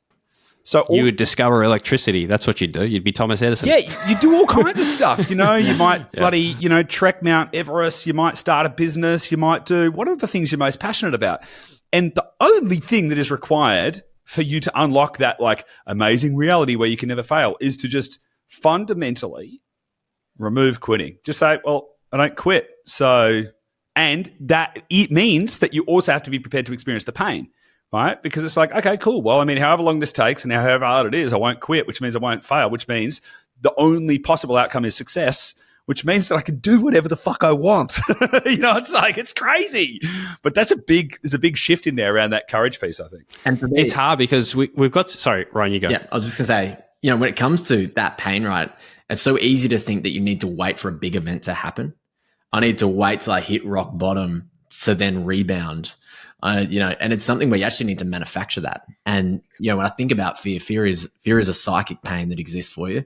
So you would discover electricity. That's what you'd do. You'd be Thomas Edison. Yeah, you do all kinds of stuff. You might bloody, trek Mount Everest. You might start a business. You might do, what are the things you're most passionate about? And the only thing that is required for you to unlock that, like, amazing reality where you can never fail is to just fundamentally remove quitting. Just say, well, I don't quit. So, and that it means that you also have to be prepared to experience the pain. Right? Because it's like, okay, cool. Well, I mean, however long this takes and however hard it is, I won't quit, which means I won't fail, which means the only possible outcome is success, which means that I can do whatever the fuck I want. It's like, it's crazy. But there's a big shift in there around that courage piece, I think. And for me, it's hard because we've got, sorry, Ryan, you go. Yeah, I was just going to say, when it comes to that pain, right, it's so easy to think that you need to wait for a big event to happen. I need to wait till I hit rock bottom to then rebound. And it's something where you actually need to manufacture that. And, when I think about fear is a psychic pain that exists for you.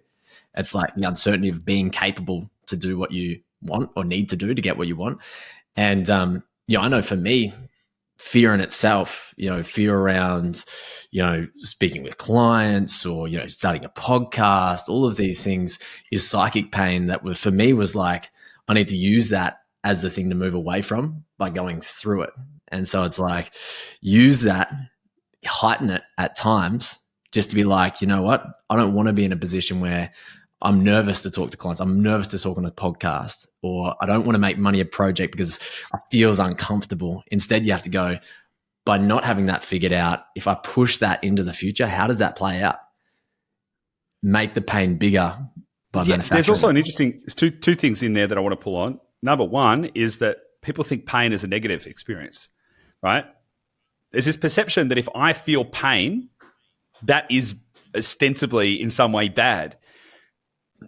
It's like the uncertainty of being capable to do what you want or need to do to get what you want. And, I know for me, fear in itself, fear around, speaking with clients or, starting a podcast, all of these things is psychic pain that for me was like, I need to use that as the thing to move away from by going through it. And so it's like, use that, heighten it at times just to be like, you know what? I don't want to be in a position where I'm nervous to talk to clients. I'm nervous to talk on a podcast, or I don't want to make money a project because it feels uncomfortable. Instead, you have to go, by not having that figured out, if I push that into the future, how does that play out? Make the pain bigger by manufacturing. There's also an interesting, two things in there that I want to pull on. Number one is that people think pain is a negative experience. Right? There's this perception that if I feel pain, that is ostensibly in some way bad.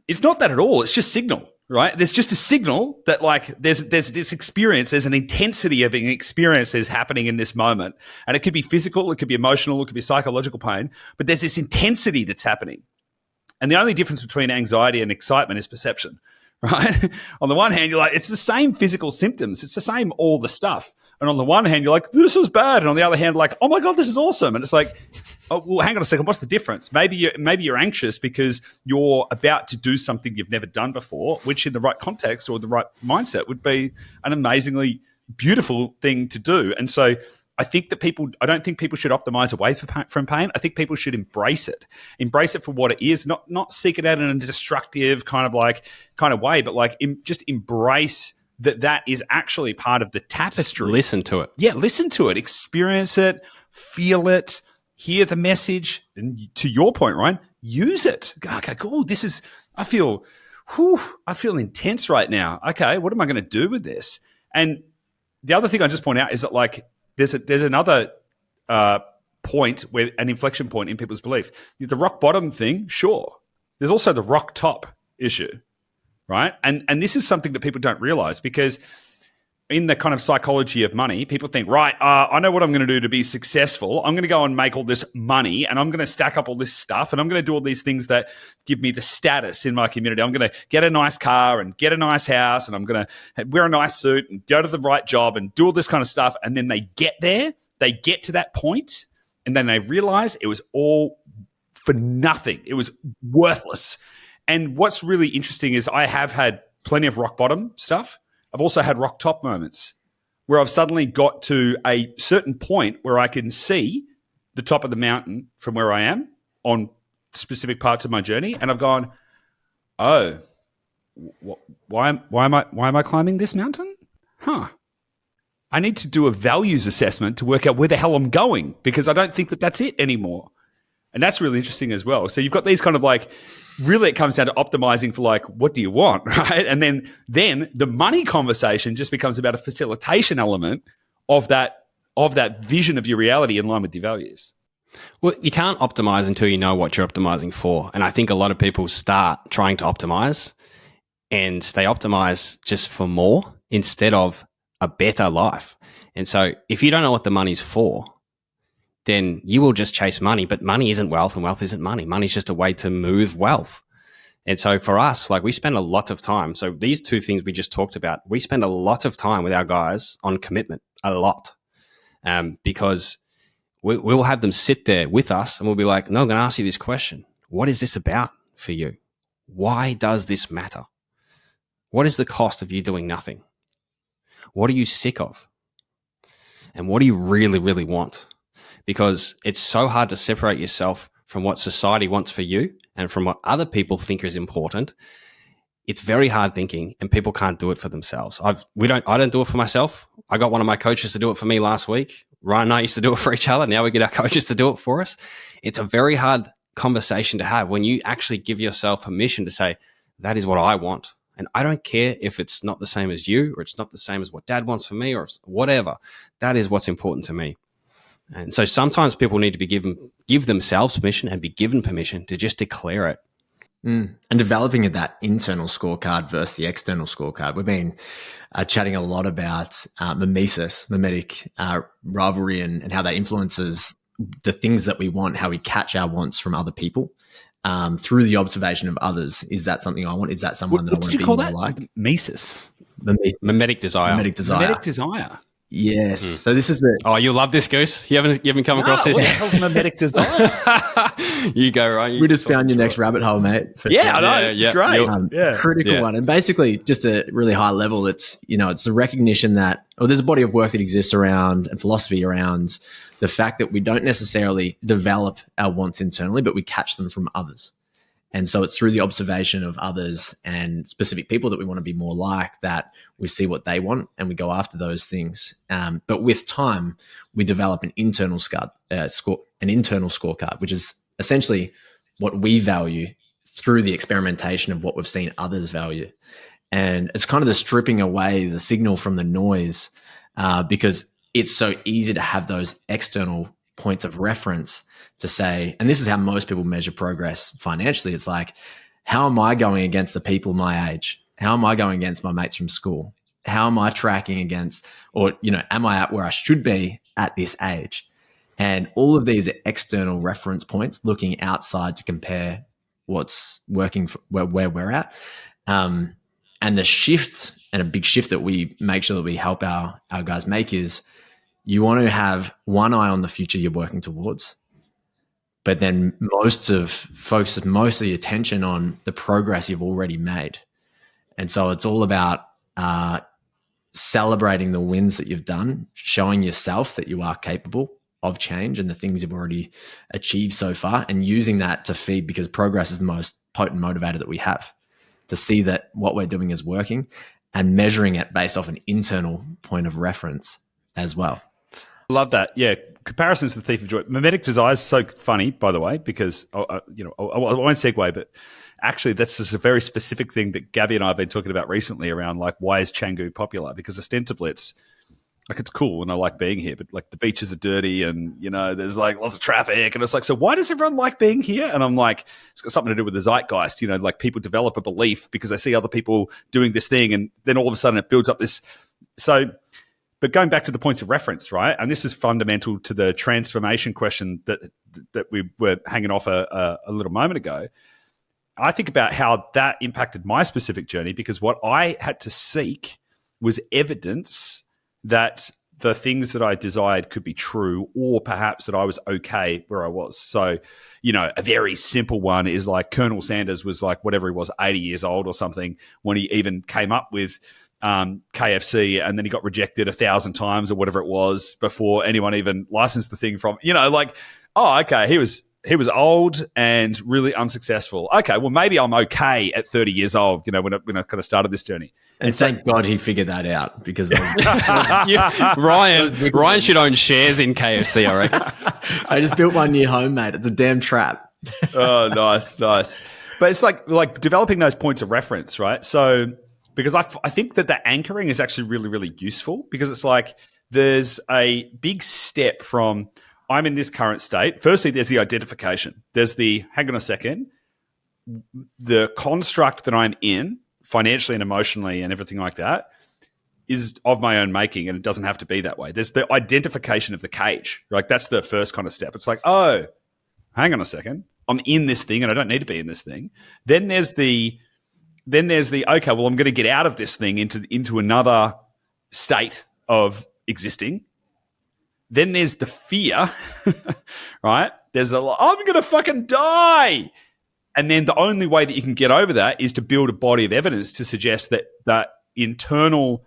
It's not that at all. It's just signal, right? There's just a signal that like there's this experience, there's an intensity of an experience that's happening in this moment. And it could be physical, it could be emotional, it could be psychological pain, but there's this intensity that's happening. And the only difference between anxiety and excitement is perception, right? On the one hand, you're like, it's the same physical symptoms. It's the same all the stuff. And on the one hand, you're like, this is bad. And on the other hand, like, oh my God, this is awesome. And it's like, oh, well, hang on a second. What's the difference? Maybe you're anxious because you're about to do something you've never done before, which in the right context or the right mindset would be an amazingly beautiful thing to do. And so I don't think people should optimize away from pain. I think people should embrace it for what it is, not seek it out in a destructive kind of way, but like just embrace that is actually part of the tapestry. Just listen to it. Yeah, listen to it, experience it, feel it, hear the message, and to your point, Ryan, use it. Okay, cool. I feel intense right now. Okay, what am I going to do with this? And the other thing I just point out is that like there's another point where an inflection point in people's belief. The rock bottom thing, sure. There's also the rock top issue. Right. And this is something that people don't realize, because in the kind of psychology of money, people think, right, I know what I'm going to do to be successful. I'm going to go and make all this money, and I'm going to stack up all this stuff, and I'm going to do all these things that give me the status in my community. I'm going to get a nice car and get a nice house, and I'm going to wear a nice suit and go to the right job and do all this kind of stuff. And then they get there, they get to that point, and then they realize it was all for nothing. It was worthless. And what's really interesting is I have had plenty of rock bottom stuff. I've also had rock top moments where I've suddenly got to a certain point where I can see the top of the mountain from where I am on specific parts of my journey. And I've gone, oh, why am I climbing this mountain? I need to do a values assessment to work out where the hell I'm going, because I don't think that that's it anymore. And that's really interesting as well. So you've got these kind of like, really it comes down to optimizing for like, what do you want, right? And then the money conversation just becomes about a facilitation element of that vision of your reality in line with your values. Well, you can't optimize until you know what you're optimizing for. And I think a lot of people start trying to optimize and they optimize just for more instead of a better life. And so if you don't know what the money's for, then you will just chase money. But money isn't wealth and wealth isn't money. Money's just a way to move wealth. And so for us, like we spend a lot of time. So these two things we just talked about, we spend a lot of time with our guys on commitment, a lot, because we'll have them sit there with us and we'll be like, no, I'm going to ask you this question. What is this about for you? Why does this matter? What is the cost of you doing nothing? What are you sick of? And what do you really, really want? Because it's so hard to separate yourself from what society wants for you and from what other people think is important. It's very hard thinking, and people can't do it for themselves. I don't do it for myself. I got one of my coaches to do it for me last week. Ryan and I used to do it for each other. Now we get our coaches to do it for us. It's a very hard conversation to have when you actually give yourself permission to say, that is what I want. And I don't care if it's not the same as you, or it's not the same as what dad wants for me, or whatever. That is what's important to me. And so sometimes people need to be give themselves permission and be given permission to just declare it. And developing that internal scorecard versus the external scorecard. We've been chatting a lot about mimetic rivalry and how that influences the things that we want, how we catch our wants from other people through the observation of others. Is that something I want? Is that someone that I want to be more like? Mimesis. Mimetic desire. Mimetic desire. Yes. So this is the... Oh, you love this, Goose? You haven't come across this? What the hell's mimetic desire? You go, Ryan. We just found your next rabbit hole, mate. Yeah, I know. This is great. Critical one. And basically, just a really high level, it's a recognition that, there's a body of work that exists around and philosophy around the fact that we don't necessarily develop our wants internally, but we catch them from others. And so it's through the observation of others and specific people that we want to be more like that we see what they want and we go after those things. But with time, we develop an internal scorecard, which is essentially what we value through the experimentation of what we've seen others value. And it's kind of the stripping away the signal from the noise because it's so easy to have those external points of reference to say, and this is how most people measure progress financially. It's like, how am I going against the people my age? How am I going against my mates from school? How am I tracking against, or, am I at where I should be at this age? And all of these are external reference points looking outside to compare what's working for where we're at. And the shift, and a big shift that we make sure that we help our guys make, is you want to have one eye on the future you're working towards, but then focus most of your attention on the progress you've already made. And so it's all about celebrating the wins that you've done, showing yourself that you are capable of change and the things you've already achieved so far, and using that to feed, because progress is the most potent motivator that we have, to see that what we're doing is working, and measuring it based off an internal point of reference as well. Love that. Yeah. Comparison's the thief of joy. Mimetic desire is so funny, by the way, because, I won't segue, but actually that's just a very specific thing that Gabby and I have been talking about recently around, like, why is Canggu popular? Because ostensibly it's cool and I like being here, but like the beaches are dirty and, there's like lots of traffic, and it's like, so why does everyone like being here? And I'm like, it's got something to do with the zeitgeist, like people develop a belief because they see other people doing this thing, and then all of a sudden it builds up this. So, but going back to the points of reference, right? And this is fundamental to the transformation question that we were hanging off a little moment ago. I think about how that impacted my specific journey, because what I had to seek was evidence that the things that I desired could be true, or perhaps that I was okay where I was. So, a very simple one is like Colonel Sanders was like, whatever he was, 80 years old or something, when he even came up with KFC, and then he got rejected 1,000 times or whatever it was before anyone even licensed the thing from, okay, he was old and really unsuccessful. Okay, well, maybe I'm okay at 30 years old, when I kind of started this journey. And thank God he figured that out, because Ryan should own shares in KFC, I reckon. I just built my new home, mate. It's a damn trap. Oh, nice. But it's like developing those points of reference, right? So, because I think that the anchoring is actually really, really useful, because it's like there's a big step from I'm in this current state. Firstly, there's the identification. There's the, hang on a second, the construct that I'm in financially and emotionally and everything like that is of my own making, and it doesn't have to be that way. There's the identification of the cage. Like, that's the first kind of step. It's like, oh, hang on a second, I'm in this thing and I don't need to be in this thing. Then there's the okay, well, I'm going to get out of this thing into another state of existing. Then there's the fear, right? There's I'm going to fucking die. And then the only way that you can get over that is to build a body of evidence to suggest that internal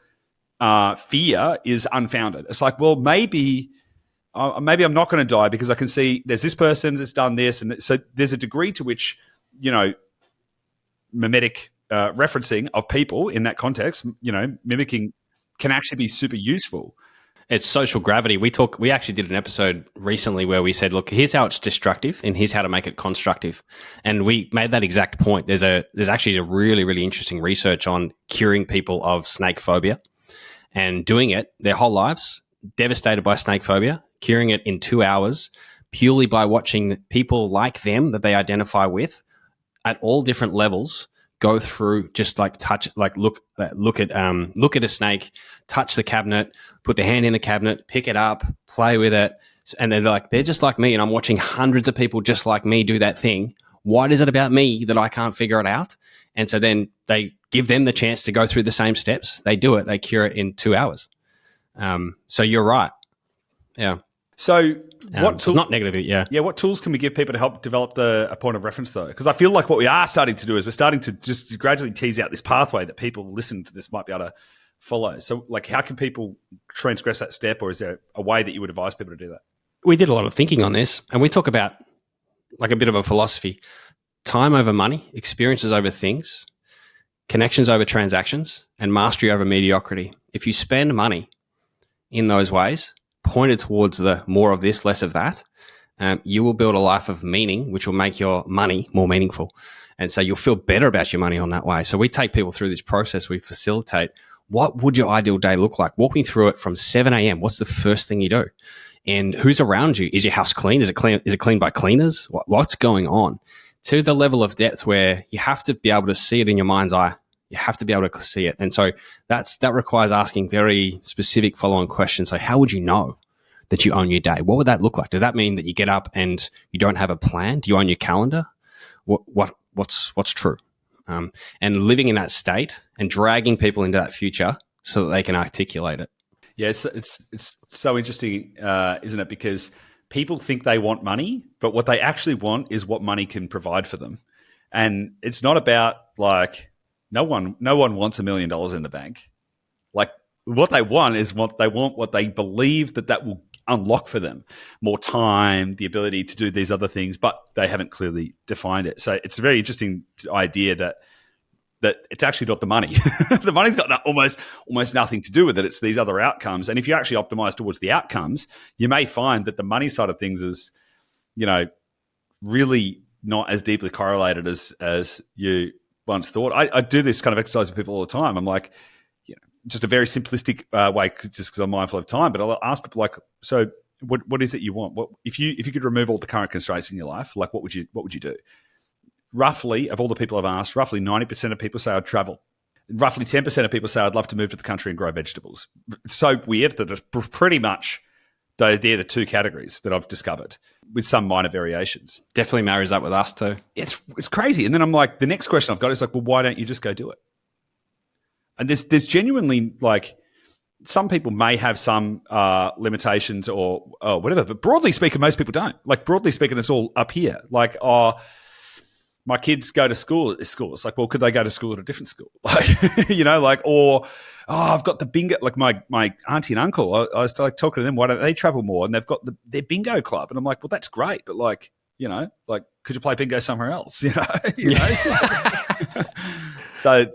fear is unfounded. It's like, well, maybe I'm not going to die, because I can see there's this person that's done this. And so there's a degree to which, mimetic referencing of people in that context, mimicking, can actually be super useful. It's social gravity. We actually did an episode recently where we said, look, here's how it's destructive and here's how to make it constructive. And we made that exact point. There's actually a really, really interesting research on curing people of snake phobia, and doing it their whole lives, devastated by snake phobia, curing it in 2 hours, purely by watching people like them that they identify with at all different levels go through, just like touch, like look at a snake, touch the cabinet, put their hand in the cabinet, pick it up, play with it, and they're just like me, and I'm watching hundreds of people just like me do that thing. What is it about me that I can't figure it out? And so then they give them the chance to go through the same steps. They do it. They cure it in 2 hours. So you're right. Yeah. So what it's not negative, yeah. Yeah, what tools can we give people to help develop a point of reference, though? Because I feel like what we are starting to do is we're starting to just gradually tease out this pathway that people listening to this might be able to follow. So, like, how can people transgress that step, or is there a way that you would advise people to do that? We did a lot of thinking on this, and we talk about, like, a bit of a philosophy: time over money, experiences over things, connections over transactions, and mastery over mediocrity. If you spend money in those ways, pointed towards the more of this, less of that, you will build a life of meaning, which will make your money more meaningful. And so you'll feel better about your money on that way. So we take people through this process. We facilitate, what would your ideal day look like? Walk me through it from 7 a.m. What's the first thing you do? And who's around you? Is your house clean? Is it clean? Is it cleaned by cleaners? What's going on? To the level of depth where you have to be able to see it in your mind's eye. You have to be able to see it. And so that requires asking very specific follow-on questions. So how would you know that you own your day? What would that look like? Does that mean that you get up and you don't have a plan? Do you own your calendar? What's true? And living in that state and dragging people into that future so that they can articulate it. Yeah, it's so interesting, isn't it? Because people think they want money, but what they actually want is what money can provide for them. And it's not about like no one wants $1 million in the bank. Like what they want is what they believe that will unlock for them: more time, the ability to do these other things, but they haven't clearly defined it. So it's a very interesting idea that it's actually not the money. The money's got almost nothing to do with it. It's these other outcomes. And if you actually optimize towards the outcomes, you may find that the money side of things is, really not as deeply correlated as you once thought. I do this kind of exercise with people all the time. I'm like, just a very simplistic way, just because I'm mindful of time. But I'll ask people like, so what is it you want? What if you could remove all the current constraints in your life? Like, what would you do? Roughly, of all the people I've asked, roughly 90% of people say I'd travel. Roughly 10% of people say I'd love to move to the country and grow vegetables. It's so weird that it's pretty much they're the two categories that I've discovered with some minor variations. Definitely marries up with us too. It's crazy. And then I'm like, the next question I've got is like, well, why don't you just go do it? And there's genuinely like, some people may have some limitations or whatever, but broadly speaking, most people don't. Like broadly speaking, it's all up here. Like, my kids go to school at this school. It's like, well, could they go to school at a different school? Like, I've got the bingo. Like my auntie and uncle, I was like talking to them, why don't they travel more? And they've got their bingo club. And I'm like, well, that's great. But like, could you play bingo somewhere else? So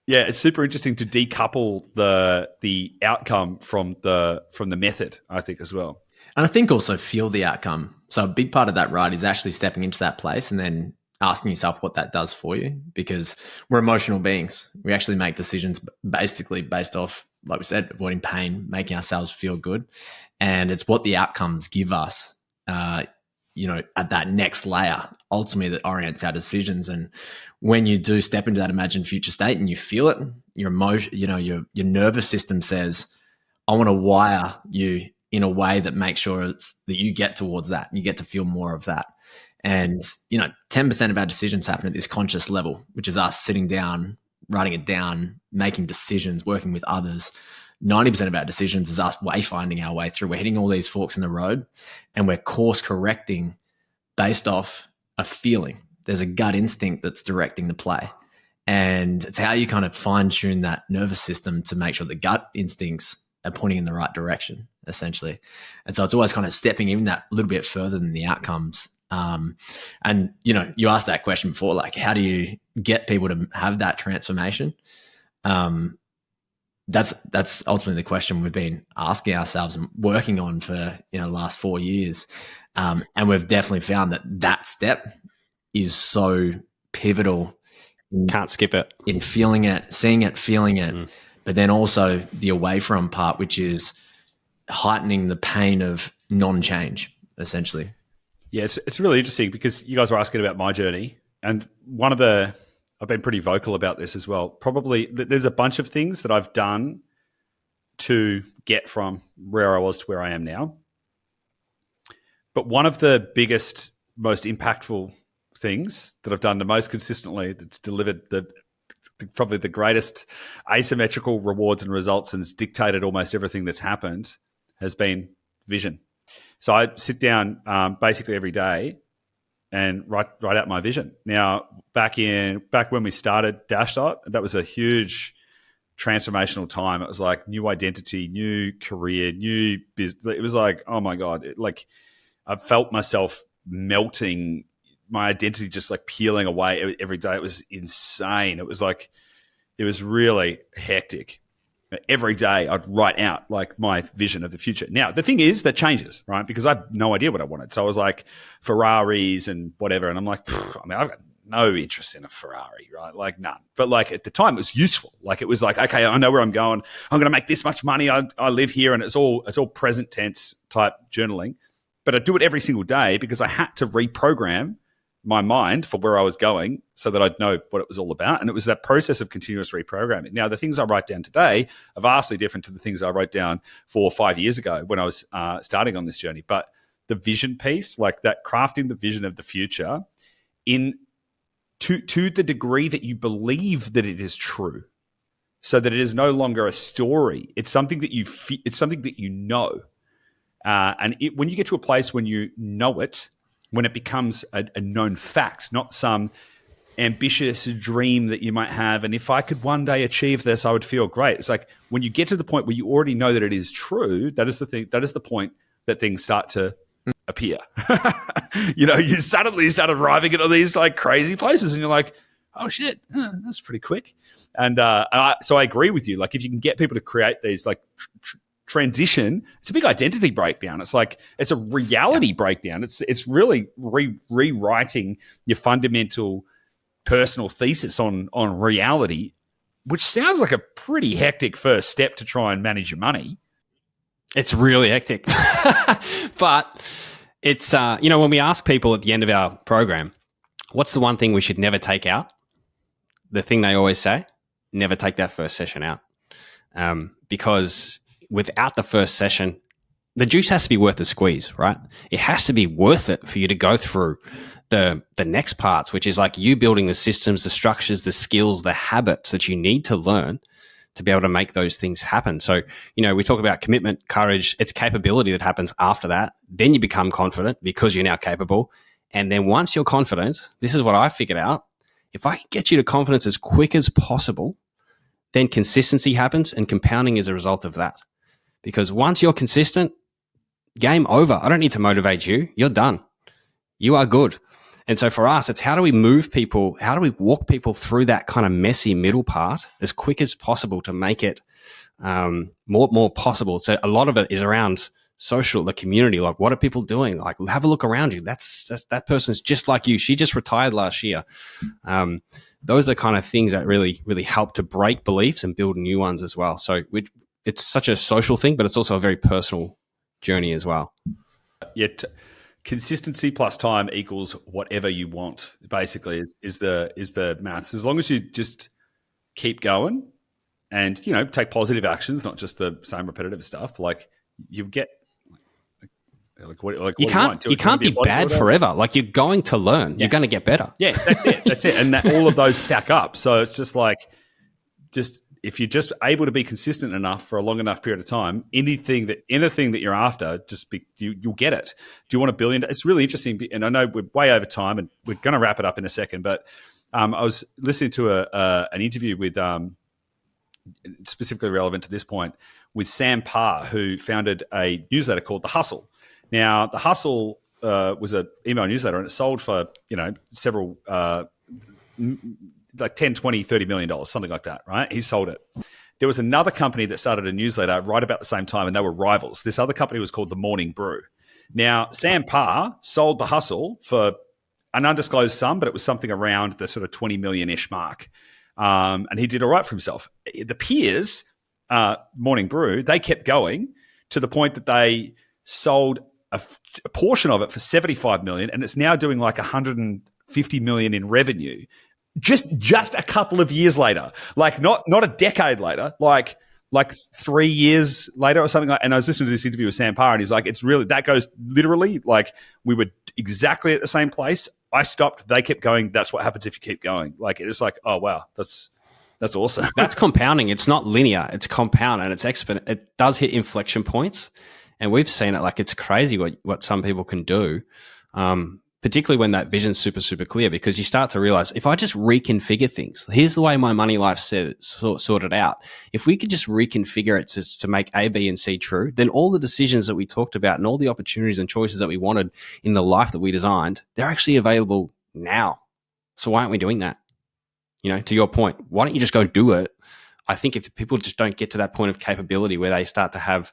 yeah, it's super interesting to decouple the outcome from the method, I think, as well. And I think also feel the outcome. So a big part of that, right, is actually stepping into that place and then asking yourself what that does for you, because we're emotional beings. We actually make decisions basically based off, like we said, avoiding pain, making ourselves feel good. And it's what the outcomes give us, at that next layer, ultimately, that orients our decisions. And when you do step into that imagined future state and you feel it, your emotion, your nervous system says, I want to wire you in a way that makes sure that you get towards that. You get to feel more of that. And, 10% of our decisions happen at this conscious level, which is us sitting down, writing it down, making decisions, working with others. 90% of our decisions is us wayfinding our way through. We're hitting all these forks in the road and we're course correcting based off a feeling. There's a gut instinct that's directing the play. And it's how you kind of fine tune that nervous system to make sure the gut instincts are pointing in the right direction, essentially. And so it's always kind of stepping even that little bit further than the outcomes. And, you asked that question before, like, how do you get people to have that transformation? That's ultimately the question we've been asking ourselves and working on for, the last 4 years. And we've definitely found that step is so pivotal. Can't skip it. In feeling it, seeing it, feeling it. But then also the away from part, which is heightening the pain of non-change, essentially. Yeah, it's really interesting because you guys were asking about my journey. And I've been pretty vocal about this as well. Probably there's a bunch of things that I've done to get from where I was to where I am now. But one of the biggest, most impactful things that I've done the most consistently, that's delivered probably the greatest asymmetrical rewards and results and has dictated almost everything that's happened, has been vision. So I sit down basically every day and write out my vision. Now, back when we started Dashdot, that was a huge transformational time. It was like new identity, new career, new business. It was like, oh my God, I felt myself melting, my identity just like peeling away every day. It was insane. It was really hectic. Every day I'd write out like my vision of the future. Now, the thing is that changes, right? Because I had no idea what I wanted. So I was like Ferraris and whatever. And I'm like, I've got no interest in a Ferrari, right? Like none. But like at the time it was useful. Like it was like, okay, I know where I'm going. I'm going to make this much money. I live here, and it's all present tense type journaling. But I do it every single day because I had to reprogram my mind for where I was going so that I'd know what it was all about. And it was that process of continuous reprogramming. Now, the things I write down today are vastly different to the things I wrote down 4 or 5 years ago when I was starting on this journey. But the vision piece, like that crafting the vision of the future to the degree that you believe that it is true, so that it is no longer a story. It's something that it's something that you know. When you get to a place when you know it, when it becomes a known fact, not some ambitious dream that you might have, and if I could one day achieve this, I would feel great. It's like when you get to the point where you already know that it is true, that is the thing. That is the point that things start to appear. You suddenly start arriving at all these like crazy places, and you're like, oh shit, that's pretty quick. So I agree with you. Like if you can get people to create these like transition, it's a big identity breakdown. It's like it's a reality breakdown. It's really rewriting your fundamental personal thesis on reality, which sounds like a pretty hectic first step to try and manage your money. It's really hectic. But it's when we ask people at the end of our program, what's the one thing we should never take out? The thing they always say, never take that first session out. Because without the first session, the juice has to be worth the squeeze, right? It has to be worth it for you to go through the next parts, which is like you building the systems, the structures, the skills, the habits that you need to learn to be able to make those things happen. So, we talk about commitment, courage, it's capability that happens after that. Then you become confident because you're now capable. And then once you're confident, this is what I figured out. If I can get you to confidence as quick as possible, then consistency happens and compounding is a result of that. Because once you're consistent, game over. I don't need to motivate you. You're done. You are good. And so for us, it's how do we move people? How do we walk people through that kind of messy middle part as quick as possible to make it more possible? So a lot of it is around social, the community. Like, what are people doing? Like, have a look around you. That person's just like you. She just retired last year. Those are the kind of things that really, really help to break beliefs and build new ones as well. So it's such a social thing, but it's also a very personal journey as well. Yet consistency plus time equals whatever you want, basically, is the maths. As long as you just keep going and, take positive actions, not just the same repetitive stuff, like you get you can't be bad forever. Like you're going to learn. Yeah. You're going to get better. Yeah, that's it. And all of those stack up. So it's just like, if you're just able to be consistent enough for a long enough period of time, anything that you're after, you'll get it. Do you want $1 billion? It's really interesting. And I know we're way over time and we're going to wrap it up in a second, but I was listening to an interview with, specifically relevant to this point, with Sam Parr, who founded a newsletter called The Hustle. Now, The Hustle was an email newsletter and it sold for, several, like 10, 20, $30 million, something like that, right? He sold it. There was another company that started a newsletter right about the same time and they were rivals. This other company was called The Morning Brew. Now, Sam Parr sold The Hustle for an undisclosed sum, but it was something around the sort of 20 million-ish mark. And he did all right for himself. The peers, Morning Brew, they kept going to the point that they sold a portion of it for 75 million, and it's now doing like 150 million in revenue. Just a couple of years later, like not a decade later, like 3 years later or something like. And I was listening to this interview with Sam Parr, and he's like, "It's really that goes literally like we were exactly at the same place. I stopped, they kept going. That's what happens if you keep going. Like it's like, oh wow, that's awesome. That's compounding. It's not linear. It's compound and it's exponent. It does hit inflection points, and we've seen it. Like it's crazy what some people can do. Particularly when that vision's super, super clear, because you start to realize if I just reconfigure things, here's the way my money life sorted out. If we could just reconfigure it to make A, B, and C true, then all the decisions that we talked about and all the opportunities and choices that we wanted in the life that we designed, they're actually available now. So why aren't we doing that? To your point, why don't you just go do it? I think if people just don't get to that point of capability where they start to have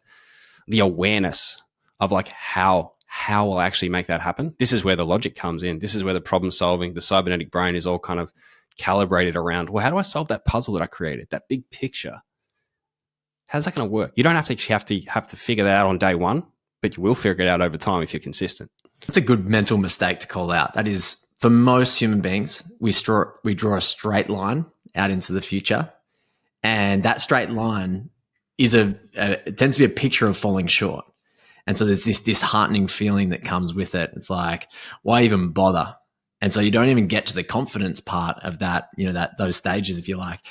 the awareness of like how I'll actually make that happen. This is where the logic comes in. This is where the problem solving, the cybernetic brain is all kind of calibrated around, well, how do I solve that puzzle that I created, that big picture? How's that going to work? You don't have to figure that out on day one, but you will figure it out over time if you're consistent. That's a good mental mistake to call out. That is for most human beings, we draw a straight line out into the future, and that straight line is it tends to be a picture of falling short. And so there's this disheartening feeling that comes with it. It's like, why even bother? And so you don't even get to the confidence part of that, those stages, if you like,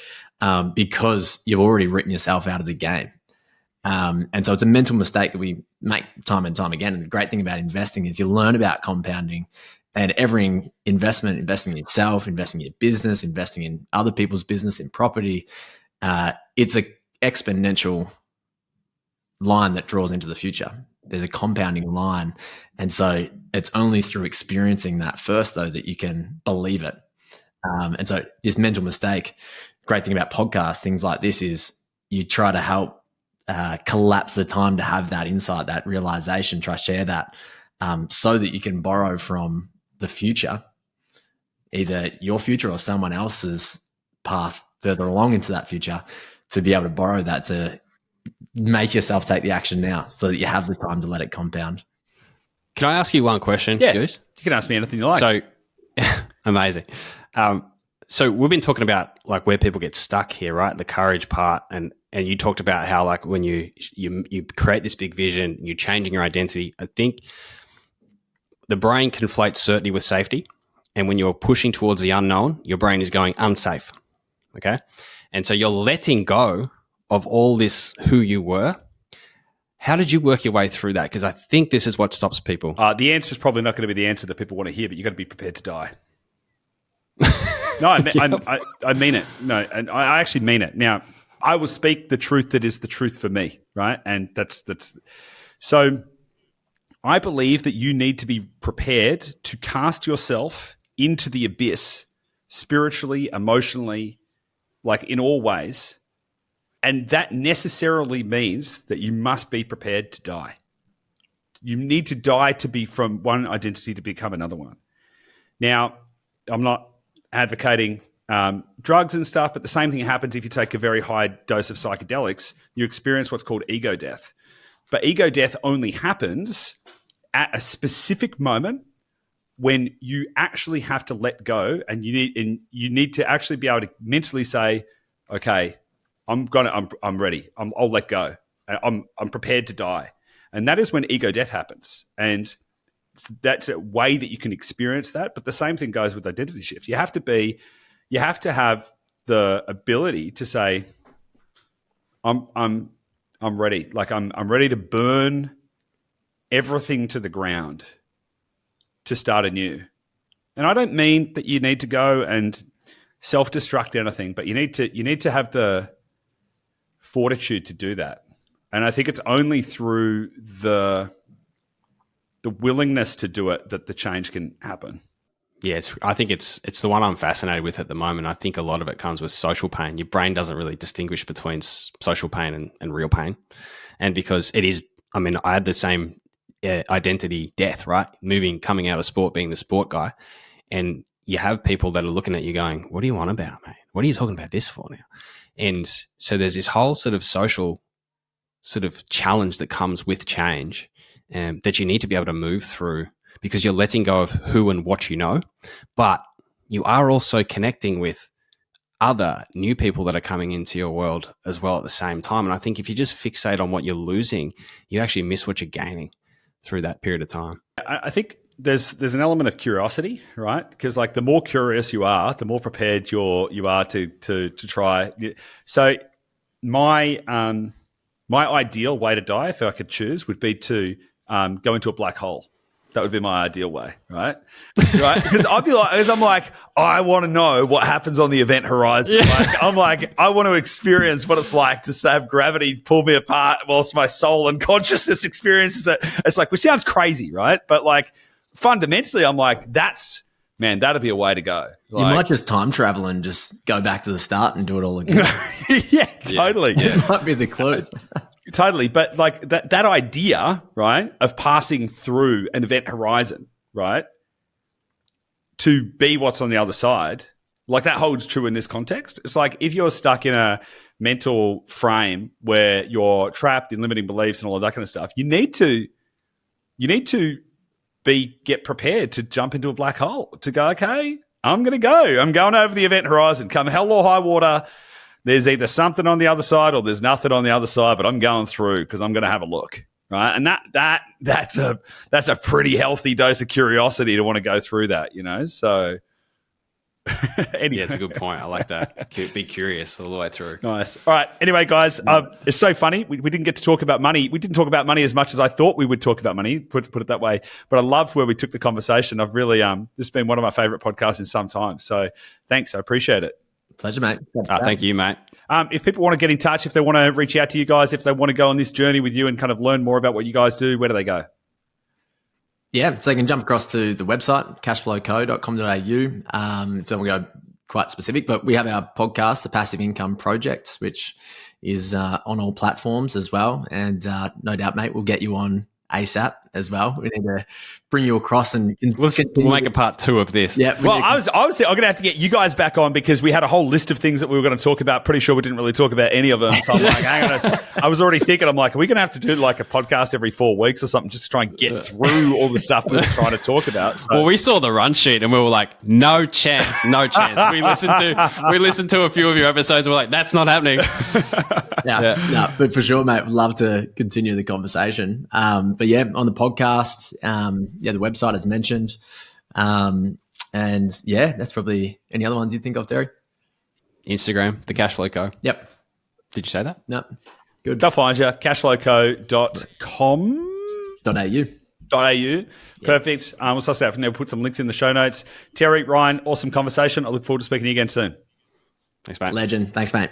because you've already written yourself out of the game. And so it's a mental mistake that we make time and time again. And the great thing about investing is you learn about compounding, and every investment, investing in yourself, investing in your business, investing in other people's business, in property, it's an exponential line that draws into the future. There's a compounding line. And so it's only through experiencing that first, though, that you can believe it. And so this mental mistake, great thing about podcasts, things like this, is you try to help collapse the time to have that insight, that realization, try to share that so that you can borrow from the future, either your future or someone else's path further along into that future, to be able to borrow that to make yourself take the action now so that you have the time to let it compound. Can I ask you one question? Yeah, Goose? you can ask me anything you like. So, amazing. So we've been talking about like where people get stuck here, right? The courage part, and you talked about how like when you create this big vision, you're changing your identity. I think the brain conflates certainty with safety, and when you're pushing towards the unknown, your brain is going unsafe. Okay, and so you're letting go of all this who you were. How did you work your way through that? Because I think this is what stops people. The answer is probably not going to be the answer that people want to hear, but you've got to be prepared to die. No, I mean it. No, and I actually mean it. Now, I will speak the truth that is the truth for me, right? And that's so I believe that you need to be prepared to cast yourself into the abyss spiritually, emotionally, like in all ways. And that necessarily means that you must be prepared to die. You need to die to be from one identity to become another one. Now, I'm not advocating drugs and stuff, but the same thing happens if you take a very high dose of psychedelics. You experience what's called ego death. But ego death only happens at a specific moment when you actually have to let go, and you need to actually be able to mentally say, okay, I'm ready. I'll let go. I'm prepared to die. And that is when ego death happens. And that's a way that you can experience that. But the same thing goes with identity shift. You have to have the ability to say, I'm ready. Like I'm ready to burn everything to the ground to start anew. And I don't mean that you need to go and self-destruct anything, but you need to have the fortitude to do that. And I think it's only through the willingness to do it that the change can happen. Yeah, I think it's the one I'm fascinated with at the moment. I think a lot of it comes with social pain. Your brain doesn't really distinguish between social pain and real pain. And because it is, I mean, I had the same identity death, right? Coming out of sport, being the sport guy. And you have people that are looking at you going, what do you want about, mate? What are you talking about this for now? And so there's this whole sort of social sort of challenge that comes with change that you need to be able to move through, because you're letting go of who and what you know, but you are also connecting with other new people that are coming into your world as well at the same time. And I think if you just fixate on what you're losing, you actually miss what you're gaining through that period of time. I think there's an element of curiosity, right? Because like the more curious you are, the more prepared you are to try. So my ideal way to die, if I could choose, would be to go into a black hole. That would be my ideal way, right? Right? Because I'm like, I want to know what happens on the event horizon. Yeah. I want to experience what it's like to have gravity pull me apart whilst my soul and consciousness experiences it. It's like, which sounds crazy, right? But like fundamentally, I'm like, that'd be a way to go. Like, you might just time travel and just go back to the start and do it all again. Yeah, totally. Yeah. It might be the clue. Totally. But like that idea, right, of passing through an event horizon, right, to be what's on the other side, like that holds true in this context. It's like if you're stuck in a mental frame where you're trapped in limiting beliefs and all of that kind of stuff, you need to get prepared to jump into a black hole, to go, okay, I'm going to go. I'm going over the event horizon. Come hell or high water, there's either something on the other side or there's nothing on the other side, but I'm going through because I'm going to have a look, right? And that's a pretty healthy dose of curiosity to want to go through that, So anyway. Yeah, it's a good point. I like that. Be curious all the way through. Nice. All right. Anyway, guys, it's so funny. We didn't get to talk about money. We didn't talk about money as much as I thought we would talk about money, put it that way. But I loved where we took the conversation. I've really, this has been one of my favorite podcasts in some time. So thanks. I appreciate it. Pleasure, mate. Thank you, mate. If people want to get in touch, if they want to reach out to you guys, if they want to go on this journey with you and kind of learn more about what you guys do, where do they go? Yeah, so they can jump across to the website, cashflowco.com.au. If they want to go quite specific, but we have our podcast, The Passive Income Project, which is on all platforms as well. And no doubt, mate, we'll get you on ASAP as well. We need to bring you across and we'll make a part 2 of this. Yeah. Well, I was I'm going to have to get you guys back on because we had a whole list of things that we were going to talk about. Pretty sure we didn't really talk about any of them. So I'm like, I was already thinking, I'm like, are we going to have to do like a podcast every 4 weeks or something just to try and get through all the stuff we were trying to talk about? So. Well, we saw the run sheet and we were like, no chance. We listened to a few of your episodes and we're like, that's not happening. No, but for sure, mate, would love to continue the conversation. But yeah, on the podcast, the website as mentioned. And yeah, that's probably any other ones you think of, Terry? Instagram, the Cashflow Co. Yep. Did you say that? No. Good. They'll find you. Cashflowco.com.au. Perfect. We'll suss it out from there. We'll put some links in the show notes. Terry, Ryan, awesome conversation. I look forward to speaking to you again soon. Thanks, mate. Legend. Thanks, mate.